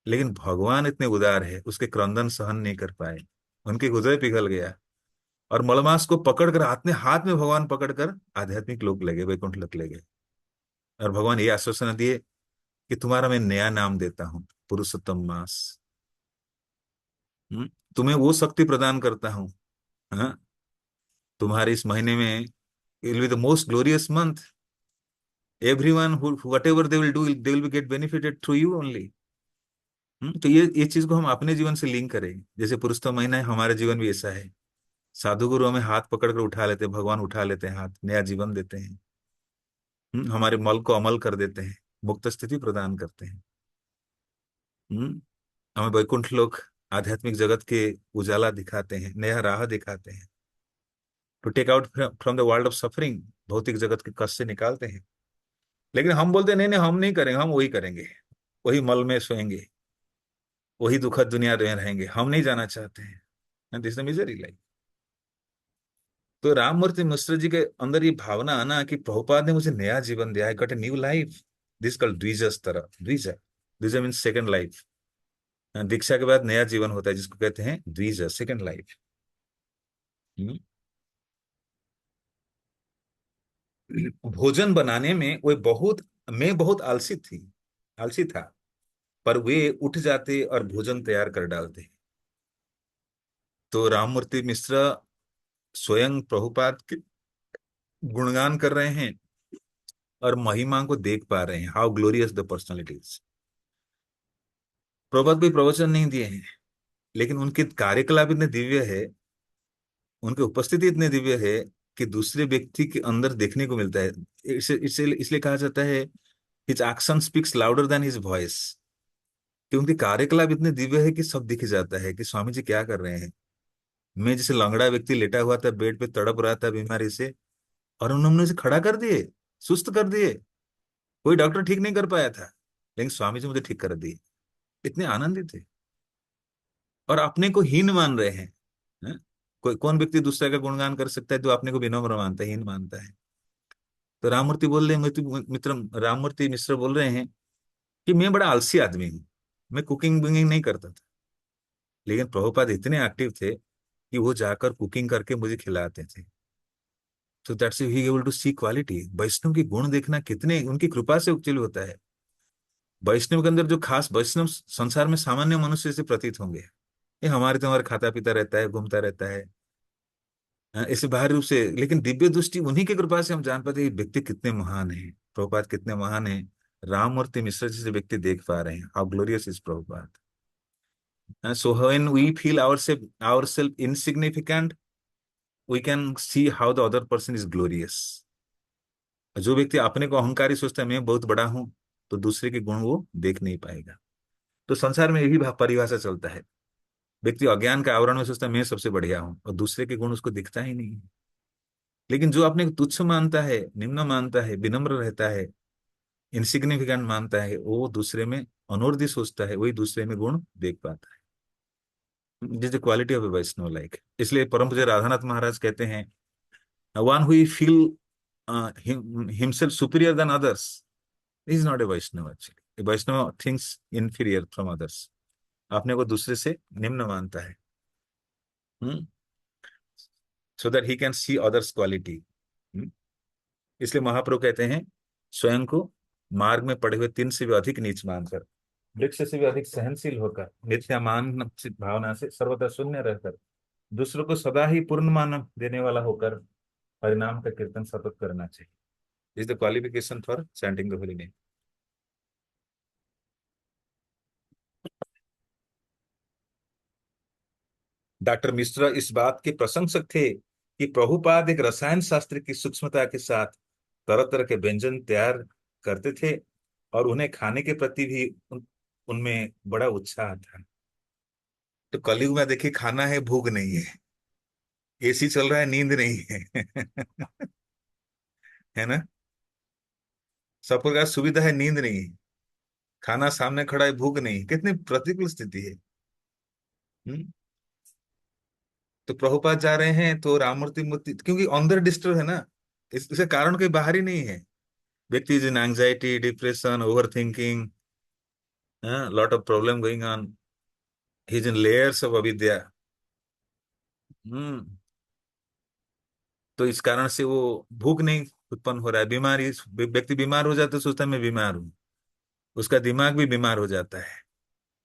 लेकिन भगवान इतने उदार है, उसके क्रंदन सहन नहीं कर पाए, उनके हृदय पिघल गया, और मलमास को पकड़कर हाथ में भगवान पकड़कर आध्यात्मिक लोक ले गए, वैकुंठ लोक ले गए। और भगवान ये आश्वासन दिए कि तुम्हारा मैं नया नाम देता हूँ, पुरुषोत्तम मास। हम्म, तुम्हें वो शक्ति प्रदान करता हूँ। हाँ, तुम्हारे इस महीने में it will be the most glorious month. Everyone who whatever they will do, they will be get benefited through you only. तो ये चीज को हम अपने जीवन से लिंक करें। जैसे पुरुषोत्तम महीना है, हमारा जीवन भी ऐसा है। साधु गुरु हमें हाथ पकड़ कर उठा लेते हैं, भगवान उठा लेते हैं हाथ, नया जीवन देते हैं। हमारे मल को अमल कर देते हैं, मुक्त स्थिति प्रदान करते हैं। हम्म, हमें वैकुंठ लोक, आध्यात्मिक जगत के उजाला दिखाते हैं, नया राह दिखाते हैं, to take out from the world of suffering, भौतिक जगत के कष्ट से निकालते हैं। लेकिन हम बोलते हैं, नहीं नहीं हम नहीं करेंगे, हम वही करेंगे, वही मल में सोएंगे, वही दुखद दुनिया में रहेंगे, हम नहीं जाना चाहते हैं। This misery life. तो राममूर्ति मिश्र जी के अंदर ये भावना आना कि प्रभुपाद ने मुझे नया जीवन दिया है, got a new life, this called द्विज तरह, द्विज, द्विज मीन्स सेकंड लाइफ। दीक्षा के बाद नया जीवन होता है जिसको कहते हैं द्विज, सेकंड लाइफ। भोजन बनाने में वो बहुत, मैं बहुत आलसी था, पर वे उठ जाते और भोजन तैयार कर डालते। तो राममूर्ति मिश्र स्वयं प्रभुपाद के गुणगान कर रहे हैं और महिमा को देख पा रहे हैं, how glorious the personalities. Prabhupada कोई प्रवचन नहीं दिए हैं, लेकिन उनके कार्यकलाप इतने दिव्य है, उनकी उपस्थिति इतने दिव्य है कि दूसरे व्यक्ति के अंदर देखने को मिलता है। इसलिए कहा जाता है his action speaks louder than his voice, कि उनके कार्यकलाप इतने दिव्य है कि सब दिख जाता है कि स्वामी जी क्या कर रहे हैं। मैं जैसे लंगड़ा व्यक्ति लेटा हुआ था बेड पे, तड़प रहा था बीमारी से, और उन्होंने उसे खड़ा कर दिए, सुस्त कर दिए। कोई डॉक्टर ठीक नहीं कर पाया था, लेकिन स्वामी जी मुझे ठीक कर दिए, इतने आनंदित थे। और अपने को हीन मान रहे हैं। हैं? कोई कौन व्यक्ति दूसरे का गुणगान कर सकता है जो अपने को विनम्र मानता है, हीन मानता है? तो राममूर्ति बोल रहे हैं, मित्र राममूर्ति मिश्र बोल रहे हैं कि मैं बड़ा आलसी आदमी हूँ, मैं कुकिंग बुकिंग नहीं करता था। लेकिन प्रभुपाद इतने एक्टिव थे कि वो जाकर कुकिंग करके मुझे खिलाते थे। तो that's he able to see quality. वैष्णव की गुण देखना कितने उनकी कृपा से उपचल होता है। वैष्णव के अंदर जो खास वैष्णव संसार में सामान्य मनुष्य से प्रतीत होंगे, ये हमारे तुम्हारे खाता पीता रहता है, घूमता रहता है, ऐसे बाहरी रूप से। लेकिन दिव्य दृष्टि उन्हीं की कृपा से हम जान पाते हैं ये व्यक्ति कितने महान है, प्रभुपाद कितने महान है। राममूर्ति मिश्र जी से व्यक्ति देख पा रहे हैं how glorious is Prabhupada. So when we feel our self insignificant, we can see how the other person is glorious. जो व्यक्ति अपने को अहंकारी सोचता है मैं बहुत बड़ा हूं, तो दूसरे के गुण वो देख नहीं पाएगा। तो संसार में यही परिभाषा चलता है। व्यक्ति अज्ञान के आवरण में सोचता है मैं सबसे बढ़िया हूं, और दूसरे के गुण उसको दिखता ही नहीं है। लेकिन जो अपने को तुच्छ मानता है, निम्न मानता है, विनम्र रहता है, इनसिग्निफिकेंट मानता है, वो दूसरे में अनोर्दी सोचता है, वही दूसरे में गुण देख पाता है। This the quality of a Vaishnava like. इसलिए परम पूज्य राधानाथ महाराज कहते हैं one who feel himself superior then others is not a Vaishnava actually. Vaishnava thinks inferior from others, अपने को दूसरे से निम्न मानता है, so that he can see others quality. इसलिए महाप्रभु कहते हैं स्वयं को मार्ग में पड़े हुए तीन से भी अधिक नीच मानकर, वृक्ष से भी अधिक सहनशील होकर, मिथ्या मान भावना से सर्वदा शून्य रहकर, दूसरों को सदा ही पूर्ण मान देने वाला होकर हरिनाम का कीर्तन सतत करना चाहिए। Is the qualification for chanting the holy name. Doctor Mishra इस बात के प्रशंसक थे कि प्रभुपाद एक रसायन शास्त्र की सूक्ष्मता के साथ तरह तरह के व्यंजन तैयार करते थे, और उन्हें खाने के प्रति भी उनमें बड़ा उत्साह था। तो कलयुग में देखिए खाना है, भूख नहीं है, एसी चल रहा है, नींद नहीं है है ना? सब प्रकार सुविधा है, नींद नहीं है, खाना सामने खड़ा है, भूख नहीं, कितनी प्रतिकूल स्थिति है। हम्म? तो प्रभुपाद जा रहे हैं तो राममूर्ति मूर्ति, क्योंकि अंदर डिस्टर्ब है ना, इसके कारण कोई बाहरी नहीं है। व्यक्ति is in anxiety, depression, over thinking, lot of problem going on, he is in layers of अविद्या। हम्म तो इस कारण से वो भूख नहीं उत्पन्न हो रहा है, बीमारी, व्यक्ति बीमार हो जाता है, सोचता है मैं बीमार हूँ, उसका दिमाग भी बीमार हो जाता है।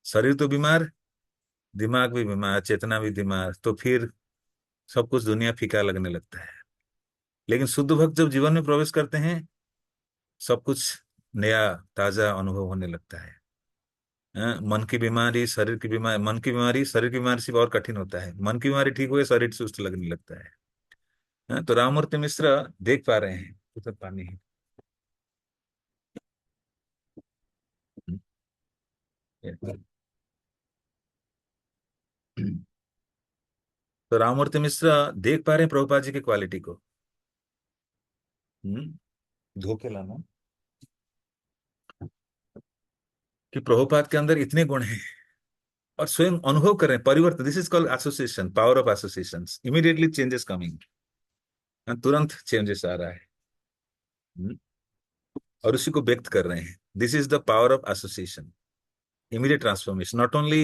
शरीर तो बीमार, दिमाग भी बीमार, चेतना भी बीमार, तो फिर सब कुछ दुनिया फीका लगने लगता है। लेकिन शुद्ध भक्त जब जीवन में प्रवेश करते हैं, सब कुछ नया ताजा अनुभव होने लगता है। मन की बीमारी, शरीर की बीमारी, मन की बीमारी शरीर की बीमारी से और कठिन होता है, मन की बीमारी ठीक हो गई, शरीर सुस्त लगने लगता है। तो राममूर्ति मिश्र देख पा रहे हैं उधर पानी है। तो राममूर्ति मिश्र देख पा रहे हैं प्रभुपाद जी की क्वालिटी को। हम्म धोखे लाना कि प्रभुपाद के अंदर इतने गुण हैं, और स्वयं अनुभव कर रहे हैं परिवर्तन। This is called association, power of association. Immediately changes coming, तुरंत चेंजेस आ रहा है। हम्म, और उसी को व्यक्त कर रहे हैं। This is the power of association, immediate transformation. Not only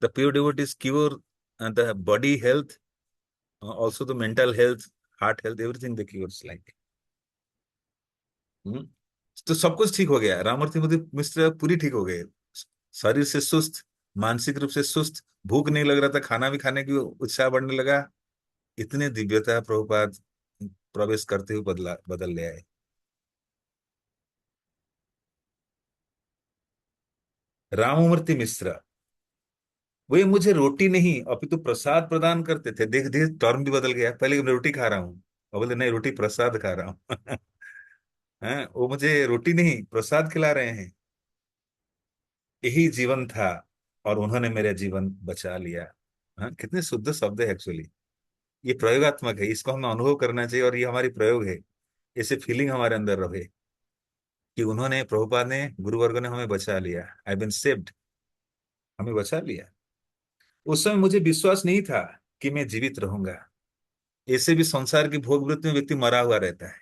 the pure devotees cure the body health, also the mental health, heart health, everything they cures like. हम्म तो सब कुछ ठीक हो गया, राममूर्ति मिश्र पूरी ठीक हो गए। शरीर से सुस्त, मानसिक रूप से सुस्त, भूख नहीं लग रहा था, खाना भी खाने की उत्साह बढ़ने लगा। इतने दिव्यता प्रभुपाद प्रवेश करते हुए बदल ले आए। राममूर्ति मिश्र वे मुझे रोटी नहीं अपितु प्रसाद प्रदान करते थे। देख देख टर्म भी बदल गया, पहले मैं रोटी खा रहा हूँ, और बोले नहीं रोटी प्रसाद खा रहा हूँ हैं, वो मुझे रोटी नहीं प्रसाद खिला रहे हैं। यही जीवन था, और उन्होंने मेरा जीवन बचा लिया। हाँ, कितने शुद्ध शब्द है एक्चुअली। ये प्रयोगात्मक है, इसको हमें अनुभव करना चाहिए, और ये हमारी प्रयोग है। ऐसे फीलिंग हमारे अंदर रहे कि उन्होंने, प्रभुपाद ने, गुरुवर्ग ने हमें बचा लिया, आई बीन सेव्ड, हमें बचा लिया। उस समय मुझे विश्वास नहीं था कि मैं जीवित रहूंगा। ऐसे भी संसार की भोग वृत्ति में व्यक्ति मरा हुआ रहता है।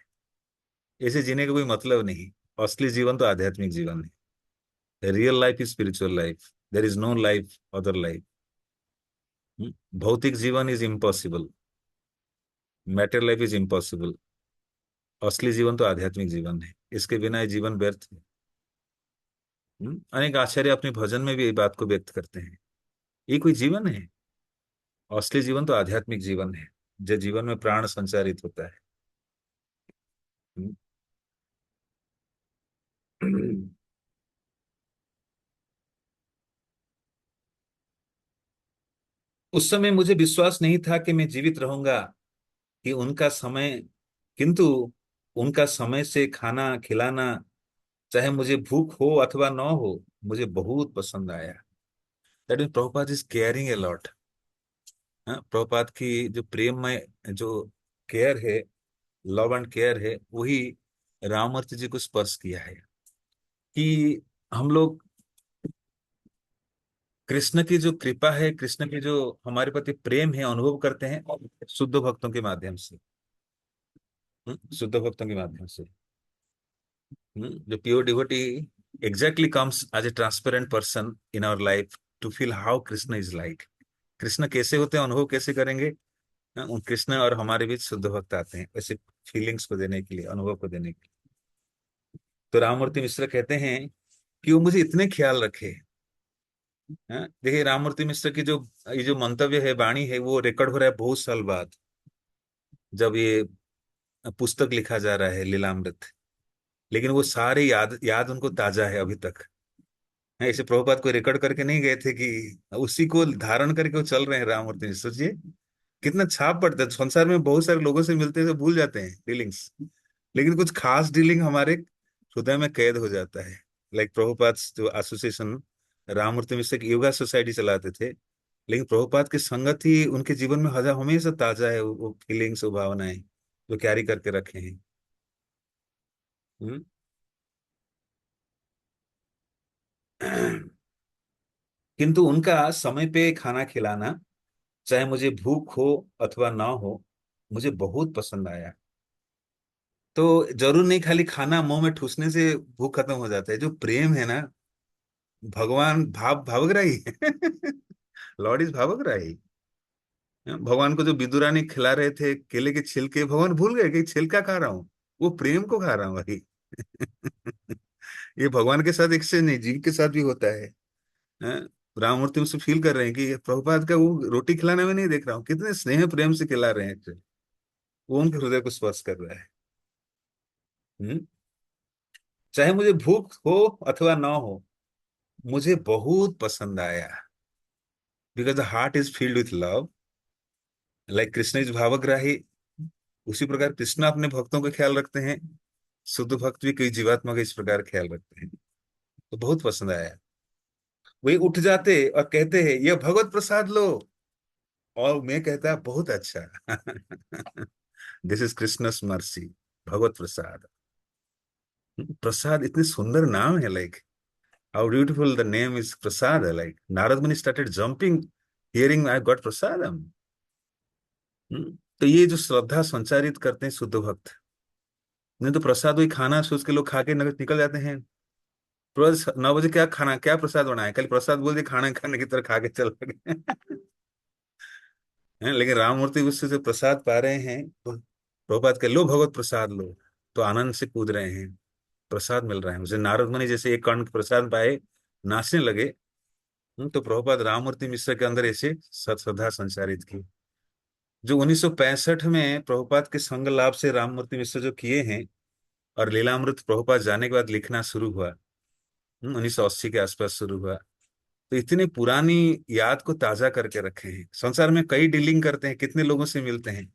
ऐसे जीने का कोई मतलब नहीं। असली जीवन तो आध्यात्मिक जीवन है। Real life is spiritual life. There is no life other life. भौतिक जीवन is impossible. Matter life is impossible. असली जीवन तो आध्यात्मिक जीवन है। इसके बिना ये जीवन व्यर्थ है। अनेक आचार्य अपने भजन में भी ये बात को व्यक्त करते हैं। ये कोई जीवन है? असली जीवन तो आध्यात्मिक जीवन है, जो जीवन में प्राण संचारित होता है। उस समय मुझे विश्वास नहीं था कि मैं जीवित रहूंगा, कि उनका समय किंतु उनका समय से खाना खिलाना, चाहे मुझे भूख हो अथवा न हो, मुझे बहुत पसंद आया। That mean Prabhupada is caring a lot. Prabhupada की जो प्रेममय जो केयर है, लव एंड केयर है, वही राममूर्ति जी को स्पर्श किया है। कि हम लोग कृष्ण की जो कृपा है, कृष्ण की जो हमारे प्रति प्रेम है, अनुभव करते हैं शुद्ध भक्तों के माध्यम से। शुद्ध भक्तों के माध्यम से। The pure devotee exactly comes as a transparent person in our life to feel how Krishna is like. Krishna कैसे होते हैं, अनुभव कैसे करेंगे? उन कृष्ण और हमारे बीच शुद्ध भक्त आते हैं वैसे फीलिंग्स को देने के लिए, अनुभव को देने के लिए। तो राममूर्ति मिश्र कहते हैं कि वो मुझे इतने ख्याल रखे। देखिए, राममूर्ति मिश्र की जो ये जो मंतव्य है, वाणी है, वो रिकॉर्ड हो रहा है बहुत साल बाद, जब ये पुस्तक लिखा जा रहा है लीलामृत। लेकिन वो सारे याद याद उनको ताजा है अभी तक। ऐसे प्रभुपाद को रिकॉर्ड करके नहीं गए थे कि उसी को धारण करके वो चल रहे हैं राममूर्ति जी। सोचिए कितना छाप पड़ता है। संसार में बहुत सारे लोगों से मिलते हैं तो भूल जाते हैं डीलिंग्स, लेकिन कुछ खास डीलिंग हमारे हृदय में कैद हो जाता है। लाइक प्रभुपाद जो एसोसिएशन, राममूर्ति मिश्र की योगा सोसाइटी चलाते थे, लेकिन प्रभुपाद की संगत ही उनके जीवन में हमेशा ताजा है। वो फीलिंग्स, वो भावनाएं जो कैरी करके रखे हैं। किंतु उनका समय पे खाना खिलाना, चाहे मुझे भूख हो अथवा ना हो, मुझे बहुत पसंद आया। तो जरूर नहीं खाली खाना मुंह में ठूसने से भूख खत्म हो जाता है। जो प्रेम है ना, भगवान भावग्राही है। Lord is bhavgrahi. भगवान को जो विदुरानी खिला रहे थे केले के छिलके, भगवान भूल गए कि छिलका खा रहा हूँ, वो प्रेम को खा रहा हूँ भाई। ये भगवान के साथ एक से नहीं, जीव के साथ भी होता है। हैं? राममूर्ति मुझसे फील कर रहे हैं कि प्रभुपाद का वो रोटी खिलाने में नहीं देख रहा हूँ, कितने स्नेह प्रेम से खिला रहे हैं। वो उनके हृदय को स्पर्श कर रहा है। हम्म? चाहे मुझे भूख हो अथवा ना हो, मुझे बहुत पसंद आया। Because the heart is filled with love. Like Krishna is bhavgrahi, उसी प्रकार कृष्ण अपने भक्तों का ख्याल रखते हैं। शुद्ध भक्त भी कई जीवात्मा का इस प्रकार ख्याल रखते हैं। तो बहुत पसंद आया। वही उठ जाते और कहते हैं, यह भगवत प्रसाद लो। और मैं कहता बहुत अच्छा। This is Krishna's mercy. भगवत प्रसाद। प्रसाद इतने सुंदर नाम है। Like how beautiful the name is Prasad. Like Narad Muni started jumping, hearing I got prasadam. तो ये जो श्रद्धा संचारित करते हैं शुद्ध भक्त, नहीं तो प्रसाद वही खाना सोच के लोग खा के निकल जाते हैं। रोज 9 बजे क्या खाना, क्या प्रसाद बनाया, कल प्रसाद बोल दिए, खाना खाने की तरह खा के चल गए। लेकिन राममूर्ति उससे जो प्रसाद पा रहे हैं, तो प्रभुपाद के लो भगवत प्रसाद लो, तो आनंद से कूद रहे हैं। प्रसाद मिल रहा है मुझे। नारद मुनि जैसे एक कण प्रसाद पाए, नाचने लगे। तो प्रभुपाद राममूर्ति मिश्र के अंदर ऐसे श्रद्धा संचारित की, जो 1965 में प्रभुपाद के संग लाभ से राममूर्ति मिश्र जो किए हैं, और लीलामृत प्रभुपाद जाने के बाद लिखना शुरू हुआ। 1980 के आसपास शुरू हुआ। तो इतनी पुरानी याद को ताजा करके रखे हैं। संसार में कई डीलिंग करते हैं, कितने लोगों से मिलते हैं,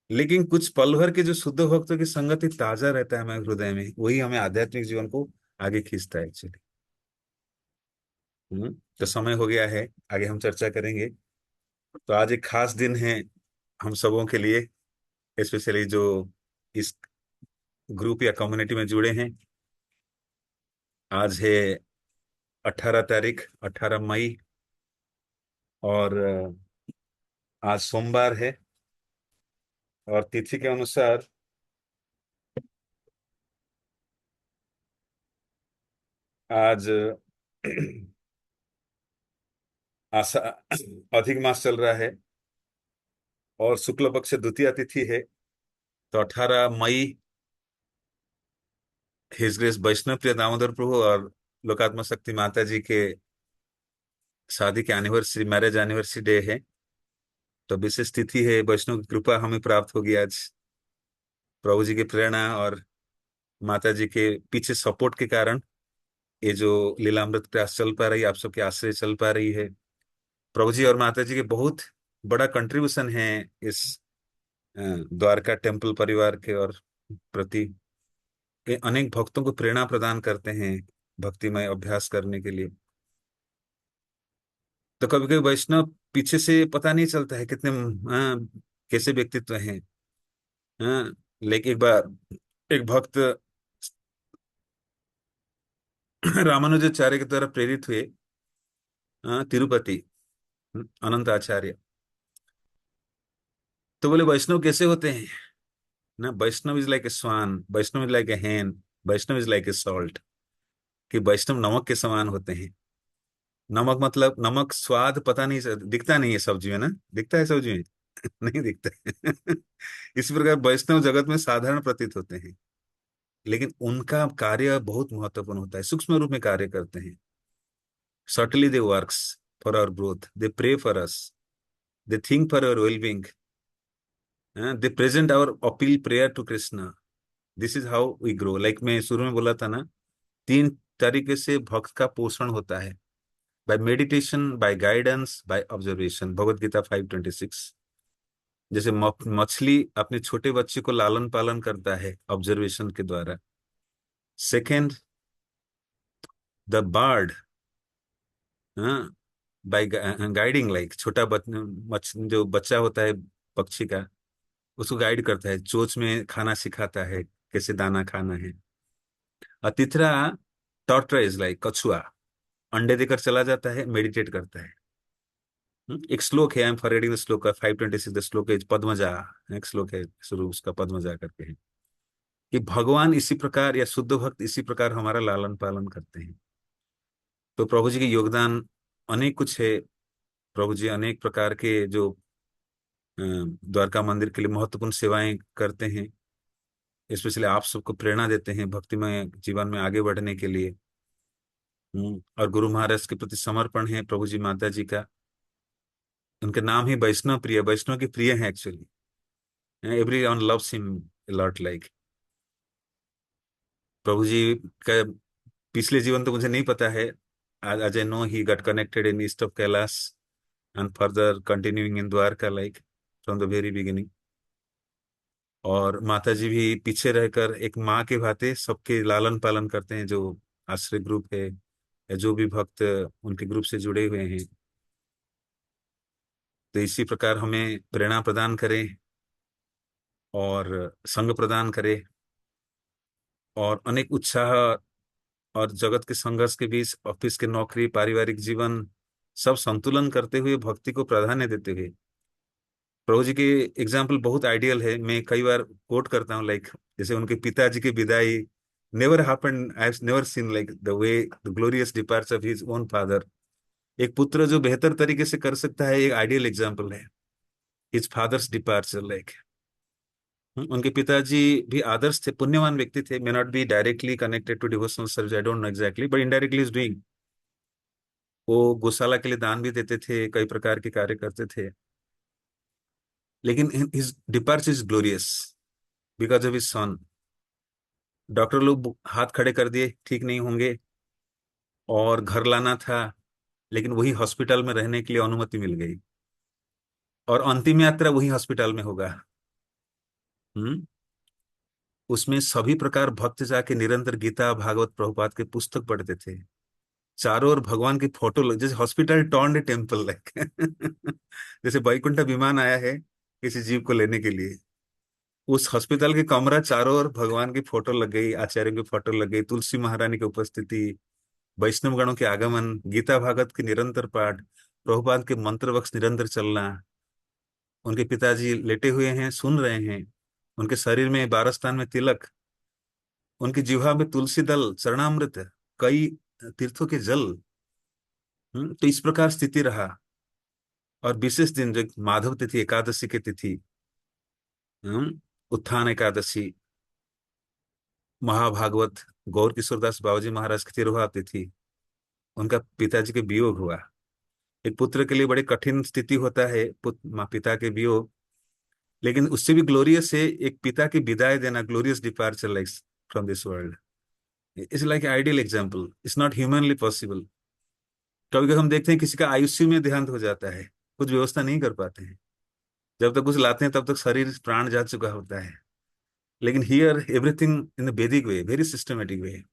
लेकिन कुछ पल भर के जो शुद्ध भक्तों की संगति ताजा रहता है हमारे हृदय में, वही हमें आध्यात्मिक जीवन को आगे खींचता है एक्चुअली। तो समय हो गया है, आगे हम चर्चा करेंगे। तो आज एक खास दिन है हम सबों के लिए, स्पेशली जो इस ग्रुप या कम्युनिटी में जुड़े हैं। आज है 18 तारीख, 18 मई। और आज सोमवार है, और तिथि के अनुसार आज आषा अधिक मास चल रहा है, और शुक्ल पक्ष द्वितीय तिथि है। तो 18 मई हिज ग्रेस वैष्णव प्रिय दामोदर प्रभु और लोकात्मा शक्ति माता जी के शादी के एनिवर्सरी, मैरिज एनिवर्सरी डे है। तो विशेष तिथि है, वैष्णव की कृपा हमें प्राप्त होगी आज। प्रभु जी की प्रेरणा और माता जी के पीछे सपोर्ट के कारण ये जो लीलामृत प्रयास चल पा रही है, आप सबके आश्रय चल पा रही है। प्रभु जी और माता जी के बहुत बड़ा कंट्रीब्यूशन है इस द्वारका टेम्पल परिवार के और प्रति। ये अनेक भक्तों को प्रेरणा प्रदान करते हैं भक्तिमय अभ्यास करने के लिए। तो कभी कभी वैष्णव पीछे से पता नहीं चलता है कितने कैसे व्यक्तित्व हैं। हाँ, लेकिन एक बार एक भक्त रामानुजाचार्य के द्वारा प्रेरित हुए, तिरुपति अनंत आचार्य। तो बोले वैष्णव कैसे होते हैं ना, Vaishnav is like a swan, Vaishnav is like a hen, Vaishnav is like a salt. कि वैष्णव नमक के समान होते हैं। नमक मतलब नमक स्वाद पता नहीं, दिखता नहीं है सब्जी में ना, दिखता है सब्जी में नहीं दिखता है। इसी प्रकार वैष्णव जगत में साधारण प्रतीत होते हैं, लेकिन उनका कार्य बहुत महत्वपूर्ण होता है, सूक्ष्म रूप में कार्य करते हैं। Certainly they works for our growth. They pray for us. They think for our well-being. They present our appeal prayer to Krishna. This is how we grow. Like मैं शुरू में बोला था ना, 3 तरीके से भक्त का पोषण होता है। By meditation, by guidance, by observation. Bhagavad Gita 5:26। जैसे मछली अपने छोटे बच्चे को लालन पालन करता है ऑब्जर्वेशन के द्वारा। Second, the bird by guiding, like छोटा जो बच्चा होता है पक्षी का, उसको गाइड करता है, चोंच में खाना सिखाता है कैसे दाना खाना है। और तीसरा, टॉर्टोइज लाइक कछुआ, अंडे देकर चला जाता है, मेडिटेट करता है। एक श्लोक है, आई एम फॉरगेटिंग द श्लोक, 5:26 द श्लोक है पद्मजा। एक श्लोक है शुरू उसका पद्मजा करके है, कि भगवान इसी प्रकार या शुद्ध भक्त इसी प्रकार हमारा लालन पालन करते हैं। तो प्रभु जी के योगदान अनेक कुछ है। प्रभु जी अनेक प्रकार के जो द्वारका मंदिर के लिए महत्वपूर्ण सेवाएं करते हैं, स्पेशली आप सबको प्रेरणा देते हैं भक्तिमय जीवन में आगे बढ़ने के लिए। और गुरु महाराज के प्रति समर्पण है प्रभु जी माता जी का। उनके नाम ही वैष्णव प्रिय, वैष्णव के प्रिय हैं actually. Every one loves him lot like. प्रभु जी का पिछले जीवन तो मुझे नहीं पता है। आज I know he got connected in east of Kailash and further continuing in Dwarka like from the very beginning. और माता जी भी पीछे रहकर एक माँ के भांति सबके लालन पालन करते हैं, जो आश्रय ग्रुप है या जो भी भक्त उनके ग्रुप से जुड़े हुए हैं। तो इसी प्रकार हमें प्रेरणा प्रदान करें और संग प्रदान करें, और अनेक उत्साह और जगत के संघर्ष के बीच ऑफिस के नौकरी, पारिवारिक जीवन सब संतुलन करते हुए भक्ति को प्राधान्य देते हुए। प्रभु जी के एग्जाम्पल बहुत आइडियल है, मैं कई बार कोट करता हूँ, लाइक जैसे उनके पिताजी की विदाई never happened, I have never seen like the way the glorious departure of his own father. एक पुत्र जो बेहतर तरीके से कर सकता है, एक आइडियल एग्जाम्पल है हिज फादर्स डिपार्चर लाइक। उनके पिताजी भी आदर्श थे, पुण्यवान व्यक्ति थे, may not be directly connected to devotional service, I don't know exactly, but indirectly is doing. वो गौशाला के लिए दान भी देते थे, कई प्रकार के कार्य करते थे। लेकिन his departure is glorious because of his son. Doctor लोग हाथ खड़े कर दिए, ठीक नहीं होंगे, और घर लाना था, लेकिन वही हॉस्पिटल में रहने के लिए अनुमति मिल गई, और अंतिम यात्रा वही हॉस्पिटल में होगा। हम्म उसमें सभी प्रकार भक्त जाके निरंतर गीता भागवत प्रभुपाद के पुस्तक पढ़ते थे। चारों ओर भगवान की फोटो जैसे हॉस्पिटल टर्न्ड टेम्पल लाइक। जैसे वैकुंठ विमान आया है किसी जीव को लेने के लिए, उस हॉस्पिटल के कमरा चारों ओर भगवान की फोटो लग गई, आचार्य की फोटो लग गई, तुलसी महारानी की उपस्थिति, वैष्णव गणों के आगमन, गीता भागवत की निरंतर पाठ, प्रभुपाद के मंत्र वक्स निरंतर चलना, उनके पिताजी लेटे हुए हैं सुन रहे हैं, उनके शरीर में 12 स्थान में तिलक, उनकी जिह्वा में तुलसी दल चरणामृत, कई तीर्थों के जल। तो इस प्रकार स्थिति रहा। और विशेष दिन जो माधव तिथि एकादशी की तिथि, उत्थान एकादशी, महाभागवत गौर किशोरदास बाबूजी महाराज की तिरुहा तिथि, उनका पिताजी के वियोग हुआ। एक पुत्र के लिए बड़ी कठिन स्थिति होता है माँ पिता के वियोग, लेकिन उससे भी ग्लोरियस है एक पिता की विदाई देना, glorious departure like from this world. It's like ideal example, it's not humanly possible. कभी कभी हम देखते हैं किसी का आयुष्य में देहांत हो जाता है, कुछ व्यवस्था नहीं कर पाते हैं, जब तक कुछ लाते हैं तब तक शरीर प्राण जा चुका होता है। लेकिन हियर एवरीथिंग इन द वैदिक वे, वेरी सिस्टमेटिक वे।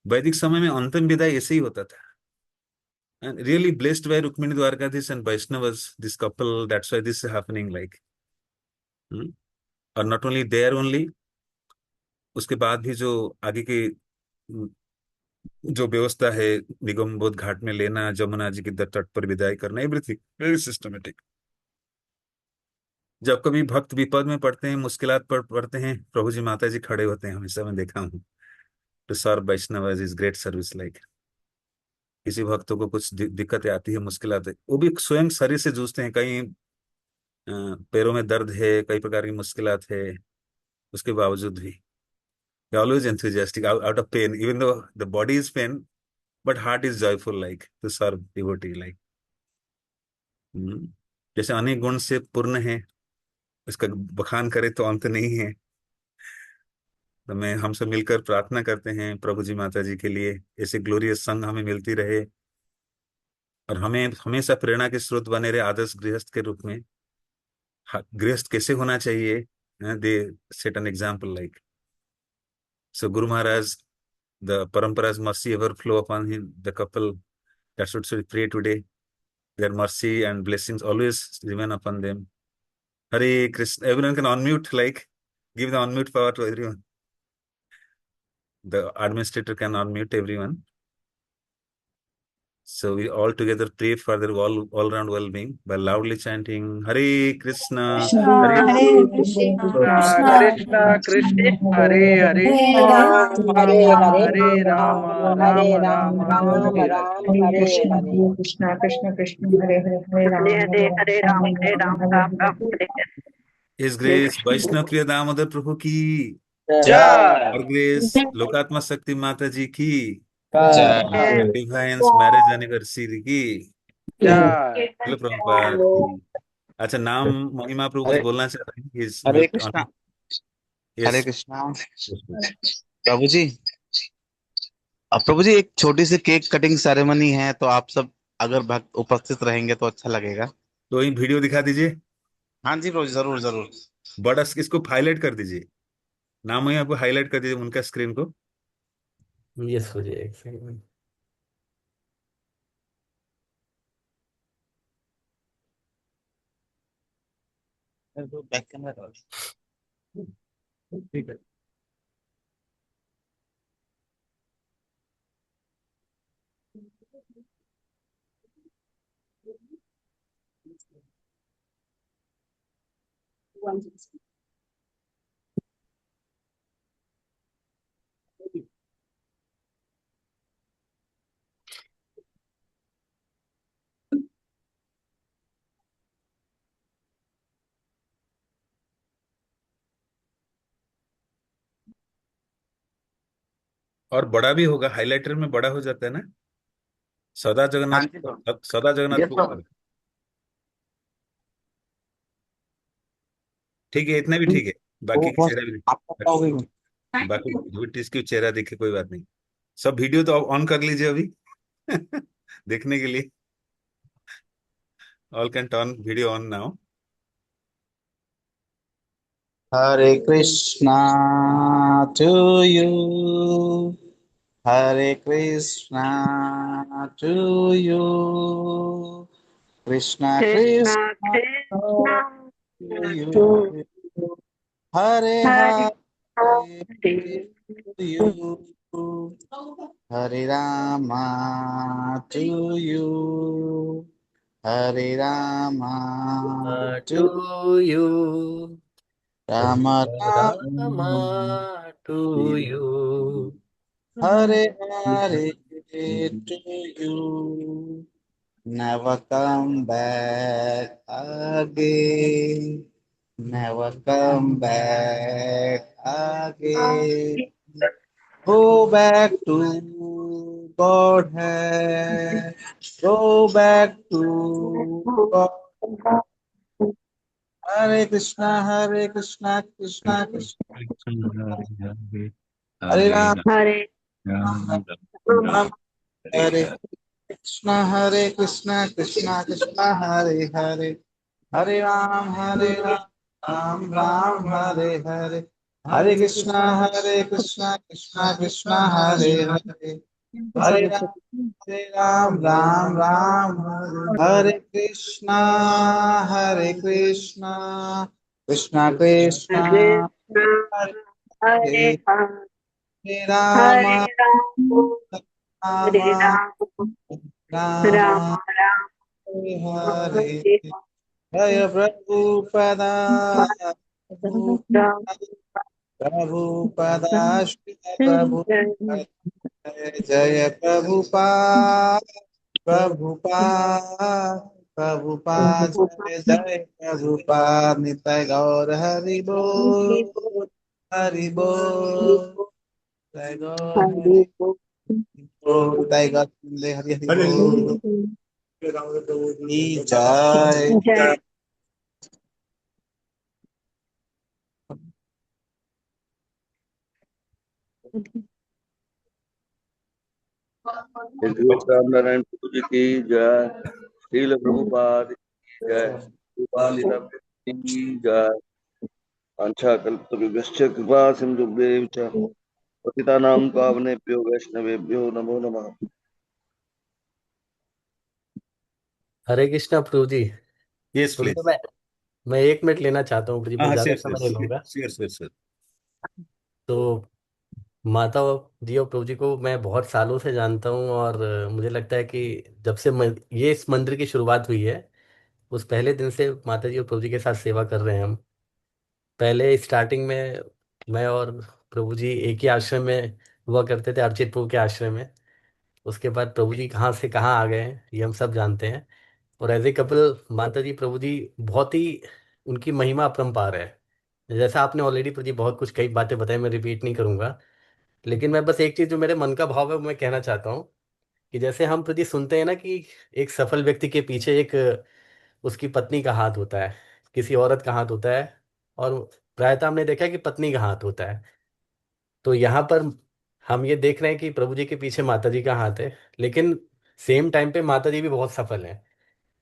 वैदिक समय में अंतिम विदाई ऐसे ही होता था। And really blessed by Rukmini Dwarkadhish and Vaishnavas, this couple, that's why this is happening like. Hmm? और नॉट ओनली देयर ओनली, उसके बाद भी जो आगे की जो व्यवस्था है, निगम बोध घाट में लेना, जमुना जी के तट पर विदाई करना, एवरीथिंग वेरी सिस्टमेटिक। जब कभी भक्त विपद में पड़ते हैं, मुश्किलात पर पड़ते हैं, प्रभु जी माता जी खड़े होते हैं, हमेशा मैं देखा हूँ। To serve Vaishnava is great service like. किसी भक्तों को कुछ दिक्कतें आती है, मुश्किलात है, वो भी स्वयं शरीर से जूझते हैं। कहीं पैरों में दर्द है, कई प्रकार की मुश्किलात है, उसके बावजूद भी always enthusiastic out of pain, even though the body is pain, but heart is joyful like to serve devotee like. हम्म, जैसे अनेक गुण से पूर्ण है, इसका बखान करे तो अंत नहीं है। तो मैं हम सब मिलकर प्रार्थना करते हैं प्रभु जी माता जी के लिए, ऐसे ग्लोरियस संग हमें मिलती रहे, और हमें हमेशा प्रेरणा के स्रोत बने रहे आदर्श गृहस्थ के रूप में। गृहस्थ कैसे होना चाहिए, दे set an example like. So Guru Maharaj, the Parampara's mercy ever flow upon him, the couple, that should pray today. Their mercy and blessings always remain upon them. Hare Krishna. Everyone can unmute, like, give the unmute power to everyone. The administrator can unmute everyone. So we all together pray for their all round well being by loudly chanting Hare Krishna, Krishna Hare Hare Krishna Krishna Krishna Krishna Krishna Hare Hare Hare Ram Hare Ram Hare Hare Ram Hare Ram Ram Ram Ram Hare Ram Hare. Hare Krishna Hare. Hare Krishna Krishna Krishna Hare Hare Hare Hare Hare Ram Hare Ram Ram Ram Hare Hare. His Grace Vaishnav Priya Damodar Prabhu की, जय और grace लोकात्मा शक्ति माता जी की, जय divine's marriage anniversary की, जय। Hello Prabhupada की। अच्छा, नाम महिमा प्रभु कुछ हरे बोलना चाह रहे हैं? Is Hare mute Krishna. On. Hare yes. Krishna प्रभु जी। अब प्रभु जी एक छोटी सी केक कटिंग सेरेमनी है, तो आप सब अगर भक्त उपस्थित रहेंगे तो अच्छा लगेगा। तो ये वीडियो दिखा दीजिए, हाँ जी प्रभु जी, जरूर जरूर। बड़ा इसको हाईलाइट कर दीजिए, नाम महिमा को हाईलाइट कर दीजिए उनका स्क्रीन को। यस हो जाए एक सेकंड। Back camera. ठीक है। और बड़ा भी होगा, हाईलाइटर में बड़ा हो जाता है ना, सदा हाँ जगन्नाथ, जी प्रभु। सदा जगन्नाथ यस प्रभु प्रभु। का। ठीक है, इतना भी ठीक है। वो बाकी की बस चेहरा भी, आप बताओगे। बाकी डिविटीज की चेहरा दिखे कोई बात नहीं। सब वीडियो तो ऑन कर लीजिए अभी देखने के लिए। All can turn video on now. Hare Krishna to you. Hare Krishna to you. Krishna Krishna Krishna Krishna to to you. Hare Hare Hare Hare. To you. Hare Rama to you. Hare Ram to you Ram Ram Ram to you Hare Hare to you never come back again never come back again go back to Godhead go back to God Hare Krishna Krishna Krishna Hare Ram Hare Ram Hare Hare Krishna Krishna Krishna Hare Hare Hare Ram Ram Ram Hare Hare Hare Krishna Krishna Krishna Hare Hare Hare Ram Ram Ram Hare Krishna Krishna Krishna Hare Hare Hare Hare Rama Hare Rama Ram Ram Rama Ram Hare Hare Jaya Prabhupada Ram Prabhupada Shri Prabhupada Jaya Prabhupada Prabhupada Prabhupada Jaya Jaya Prabhupada Nitai Gaur Hari Bol Hari Bol Nitai Gaur Hare Hari Bol Nitai Gaur Hari Hari Bol Ki Jai जय श्री राम नारायण प्रभु जी की जय। श्रील प्रभुपाद की जय। गोपाल की जय। वाञ्छा कल्पतरुभ्यश्च कृपा सिन्धुभ्येव च पतितानां पावनेभ्यो वैष्णवेभ्यो नमो नमः। हरे कृष्णा प्रभु जी। यस प्रभु जी, प्लीज। मैं 1 मिनट लेना चाहता हूँ प्रभु जी, हाँ मैं हाँ, ज्यादा श्योर समय श्योर नहीं लूंगा। Sure sure sure. तो माता जी और प्रभु जी को मैं बहुत सालों से जानता हूँ, और मुझे लगता है कि जब से ये इस मंदिर की शुरुआत हुई है, उस पहले दिन से माता जी और प्रभु जी के साथ सेवा कर रहे हैं हम। पहले स्टार्टिंग में मैं और प्रभु जी एक ही आश्रम में हुआ करते थे, अर्चित प्रभु के आश्रम में। उसके बाद प्रभु जी कहाँ से कहाँ आ गए हैं ये हम सब जानते हैं। और एज ए कपल माता जी प्रभु जी बहुत ही, उनकी महिमा अपरंपार है। जैसा आपने ऑलरेडी प्रभु जी बहुत कुछ कई बातें बताई, मैं रिपीट नहीं करूंगा। लेकिन मैं बस एक चीज जो मेरे मन का भाव है वो मैं कहना चाहता हूँ, कि जैसे हम प्रति सुनते हैं ना कि एक सफल व्यक्ति के पीछे एक उसकी पत्नी का हाथ होता है, किसी औरत का हाथ होता है, और प्रायतः हमने देखा है कि पत्नी का हाथ होता है। तो यहाँ पर हम ये देख रहे हैं कि प्रभु जी के पीछे माता जी का हाथ है, लेकिन सेम टाइम पे माता जी भी बहुत सफल हैं।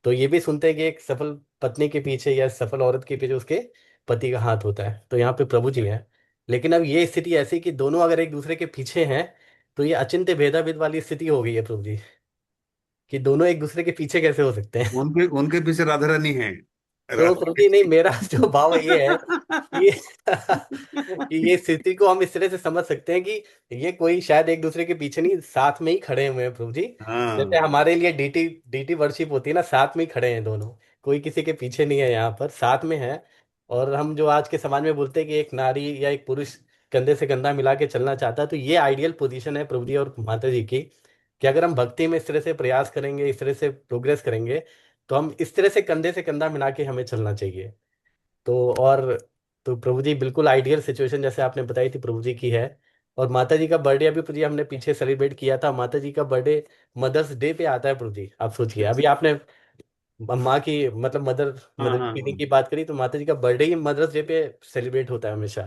तो ये भी सुनते हैं कि एक सफल पत्नी के पीछे या सफल औरत के पीछे उसके पति का हाथ होता है, तो यहाँ पे प्रभु जी हैं। लेकिन अब ये स्थिति ऐसी कि दोनों अगर एक दूसरे के पीछे हैं, तो ये अचिंत्य भेदाभेद वाली स्थिति हो गई है प्रभु जी, कि दोनों एक दूसरे के पीछे कैसे हो सकते हैं। उनके उनके पीछे राधा रानी है। तो प्रभु जी नहीं, मेरा जो भाव ये है कि कि ये स्थिति को हम इस तरह से समझ सकते हैं कि ये कोई शायद एक दूसरे के पीछे नहीं, साथ में ही खड़े हुए हैं प्रभु जी। जैसे हाँ। हमारे लिए डीटी डीटी वर्शिप होती है ना, साथ में ही खड़े हैं दोनों, कोई किसी के पीछे नहीं है, यहाँ पर साथ में है। और हम जो आज के समाज में बोलते हैं कि एक नारी या एक पुरुष कंधे से कंधा मिला के चलना चाहता है, तो ये आइडियल पोजीशन है प्रभु जी और माता जी की, कि अगर हम भक्ति में इस तरह से प्रयास करेंगे, इस तरह से प्रोग्रेस करेंगे, तो हम इस तरह से कंधा मिला के हमें चलना चाहिए। तो और तो प्रभु जी बिल्कुल आइडियल सिचुएशन जैसे आपने बताई थी प्रभु जी की है। और माता जी का बर्थडे अभी प्रभु जी हमने पीछे सेलिब्रेट किया था। माता जी का बर्थडे मदर्स डे पे आता है प्रभु जी, आप सोचिए। अभी आपने माँ की मतलब हाँ मदर हाँ फीलिंग हाँ। की बात करी, तो माता जी का बर्थडे ही मदर्स डे पे सेलिब्रेट होता है हमेशा।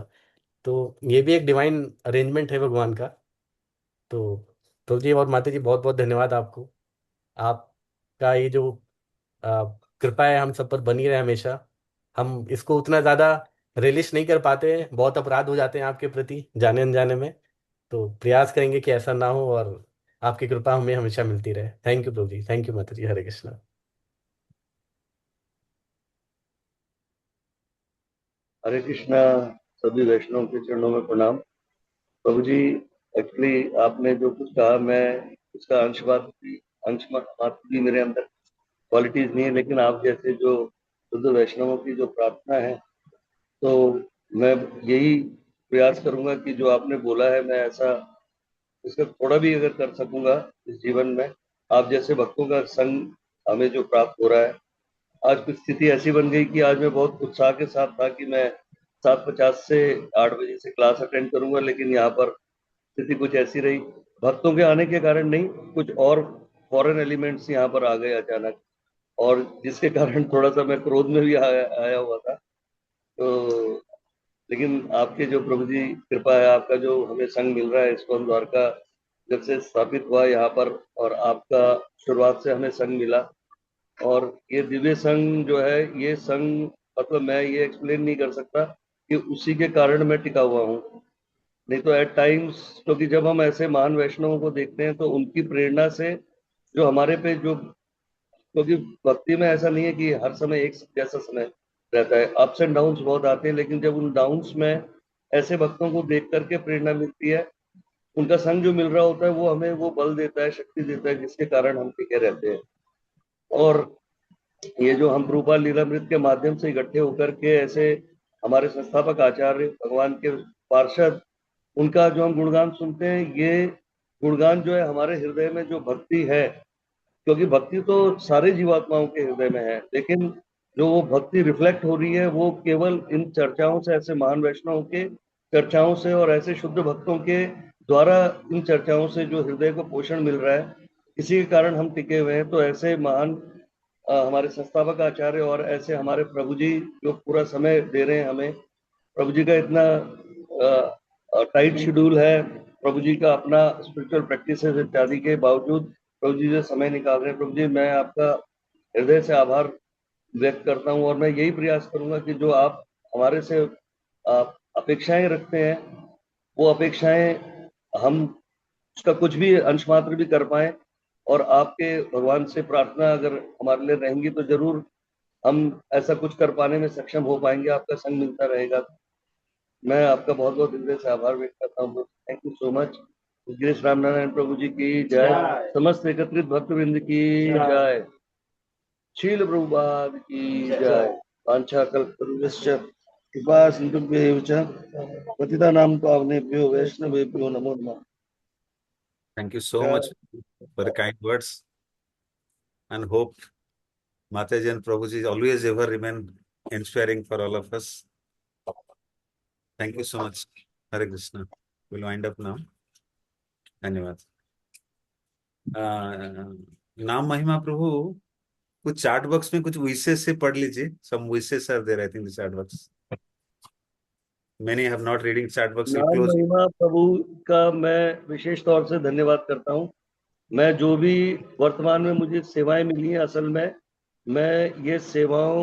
तो ये भी एक डिवाइन अरेंजमेंट है भगवान का। तो प्रभु जी और माता जी बहुत बहुत धन्यवाद आपको। आपका ये जो आ, कृपा है हम सब पर बनी रहे हमेशा। हम इसको उतना ज्यादा रिलिश नहीं कर पाते हैं, बहुत अपराध हो जाते हैं आपके प्रति जाने अनजाने में। तो प्रयास करेंगे कि ऐसा ना हो, और आपकी कृपा हमें हमेशा मिलती रहे। Thank you Prabhu ji, thank you माता जी, हरे कृष्णा। हरे कृष्णा। सभी वैष्णव के चरणों में प्रणाम। प्रभु जी, एक्चुअली आपने जो कुछ कहा, मैं उसका अंश मात्र भी मेरे अंदर क्वालिटीज नहीं है, लेकिन आप जैसे जो शुद्ध वैष्णवों की जो प्रार्थना है, तो मैं यही प्रयास करूंगा कि जो आपने बोला है मैं ऐसा इसका थोड़ा भी अगर कर सकूंगा इस जीवन में। आप जैसे भक्तों का संग हमें जो प्राप्त हो रहा है, आज की स्थिति ऐसी बन गई कि आज मैं बहुत उत्साह के साथ था कि मैं 7:50 से 8 बजे से क्लास अटेंड करूंगा, लेकिन यहाँ पर स्थिति कुछ ऐसी रही, भक्तों के आने के कारण नहीं, कुछ और फॉरेन एलिमेंट्स यहाँ पर आ गए अचानक, और जिसके कारण थोड़ा सा मैं क्रोध में भी आया हुआ था। तो लेकिन आपके जो प्रभु जी कृपा है, आपका जो हमें संग मिल रहा है, इस्कॉन द्वारका जब से स्थापित हुआ यहाँ पर, और आपका शुरुआत से हमें संग मिला, और ये दिव्य संग जो है, ये संग मतलब मैं ये एक्सप्लेन नहीं कर सकता कि उसी के कारण मैं टिका हुआ हूँ। नहीं तो एट टाइम्स, क्योंकि जब हम ऐसे महान वैष्णवों को देखते हैं तो उनकी प्रेरणा से जो हमारे पे जो, क्योंकि भक्ति में ऐसा नहीं है कि हर समय एक जैसा समय रहता है, अप्स एंड डाउन्स बहुत आते हैं, लेकिन जब उन डाउन्स में ऐसे भक्तों को देख करके प्रेरणा मिलती है, उनका संग जो मिल रहा होता है, वो हमें वो बल देता है, शक्ति देता है, जिसके कारण हम टिके रहते हैं। और ये जो हम रूपा लीलामृत के माध्यम से इकट्ठे होकर के ऐसे हमारे संस्थापक आचार्य भगवान के पार्षद, उनका जो हम गुणगान सुनते हैं, ये गुणगान जो है हमारे हृदय में जो भक्ति है, क्योंकि भक्ति तो सारे जीवात्माओं के हृदय में है, लेकिन जो वो भक्ति रिफ्लेक्ट हो रही है वो केवल इन चर्चाओं से, ऐसे महान वैष्णवों के चर्चाओं से और ऐसे शुद्ध भक्तों के द्वारा इन चर्चाओं से जो हृदय को पोषण मिल रहा है, इसी के कारण हम टिके हुए हैं। तो ऐसे महान हमारे संस्थापक आचार्य और ऐसे हमारे प्रभु जी जो पूरा समय दे रहे हैं हमें, प्रभु जी का इतना टाइट शेड्यूल है, प्रभु जी का अपना स्पिरिचुअल प्रैक्टिस इत्यादि के बावजूद प्रभु जी जो समय निकाल रहे हैं, प्रभु जी मैं आपका हृदय से आभार व्यक्त करता हूँ। और मैं यही प्रयास करूंगा कि जो आप हमारे से अपेक्षाएं रखते हैं, वो अपेक्षाएं हम उसका कुछ भी अंश मात्र भी कर पाए, और आपके भगवान से प्रार्थना अगर हमारे लिए रहेंगी तो जरूर हम ऐसा कुछ कर पाने में सक्षम हो पाएंगे, आपका संग मिलता रहेगा। मैं आपका बहुत बहुत हृदय से आभार व्यक्त करता हूँ। Thank you so much. Girish Ramnarayan प्रभु जी की जय, समस्त एकत्रित भक्तवृंद की जय, शील प्रभुपाद की जय। वांछा कल्पतरुभ्यश्च कृपा सिन्धुभ्यैव च पतितानां पावनेभ्यो वैष्णवेभ्यो नमो नमः। Thank you so much for the kind words, and hope Mataji and Prabhuji always ever remain inspiring for all of us. Thank you so much. Hare Krishna. We'll wind up now. धन्यवाद। नाम महिमा प्रभु, कुछ chat box में कुछ विशेष से पढ़ लीजिए। Some विशेष are there, I think, the chat box. Many have not reading chat box. We'll नाम close. महिमा प्रभु का मैं विशेष तौर से धन्यवाद करता हूँ। मैं जो भी वर्तमान में मुझे सेवाएं मिली हैं, असल में मैं ये सेवाओं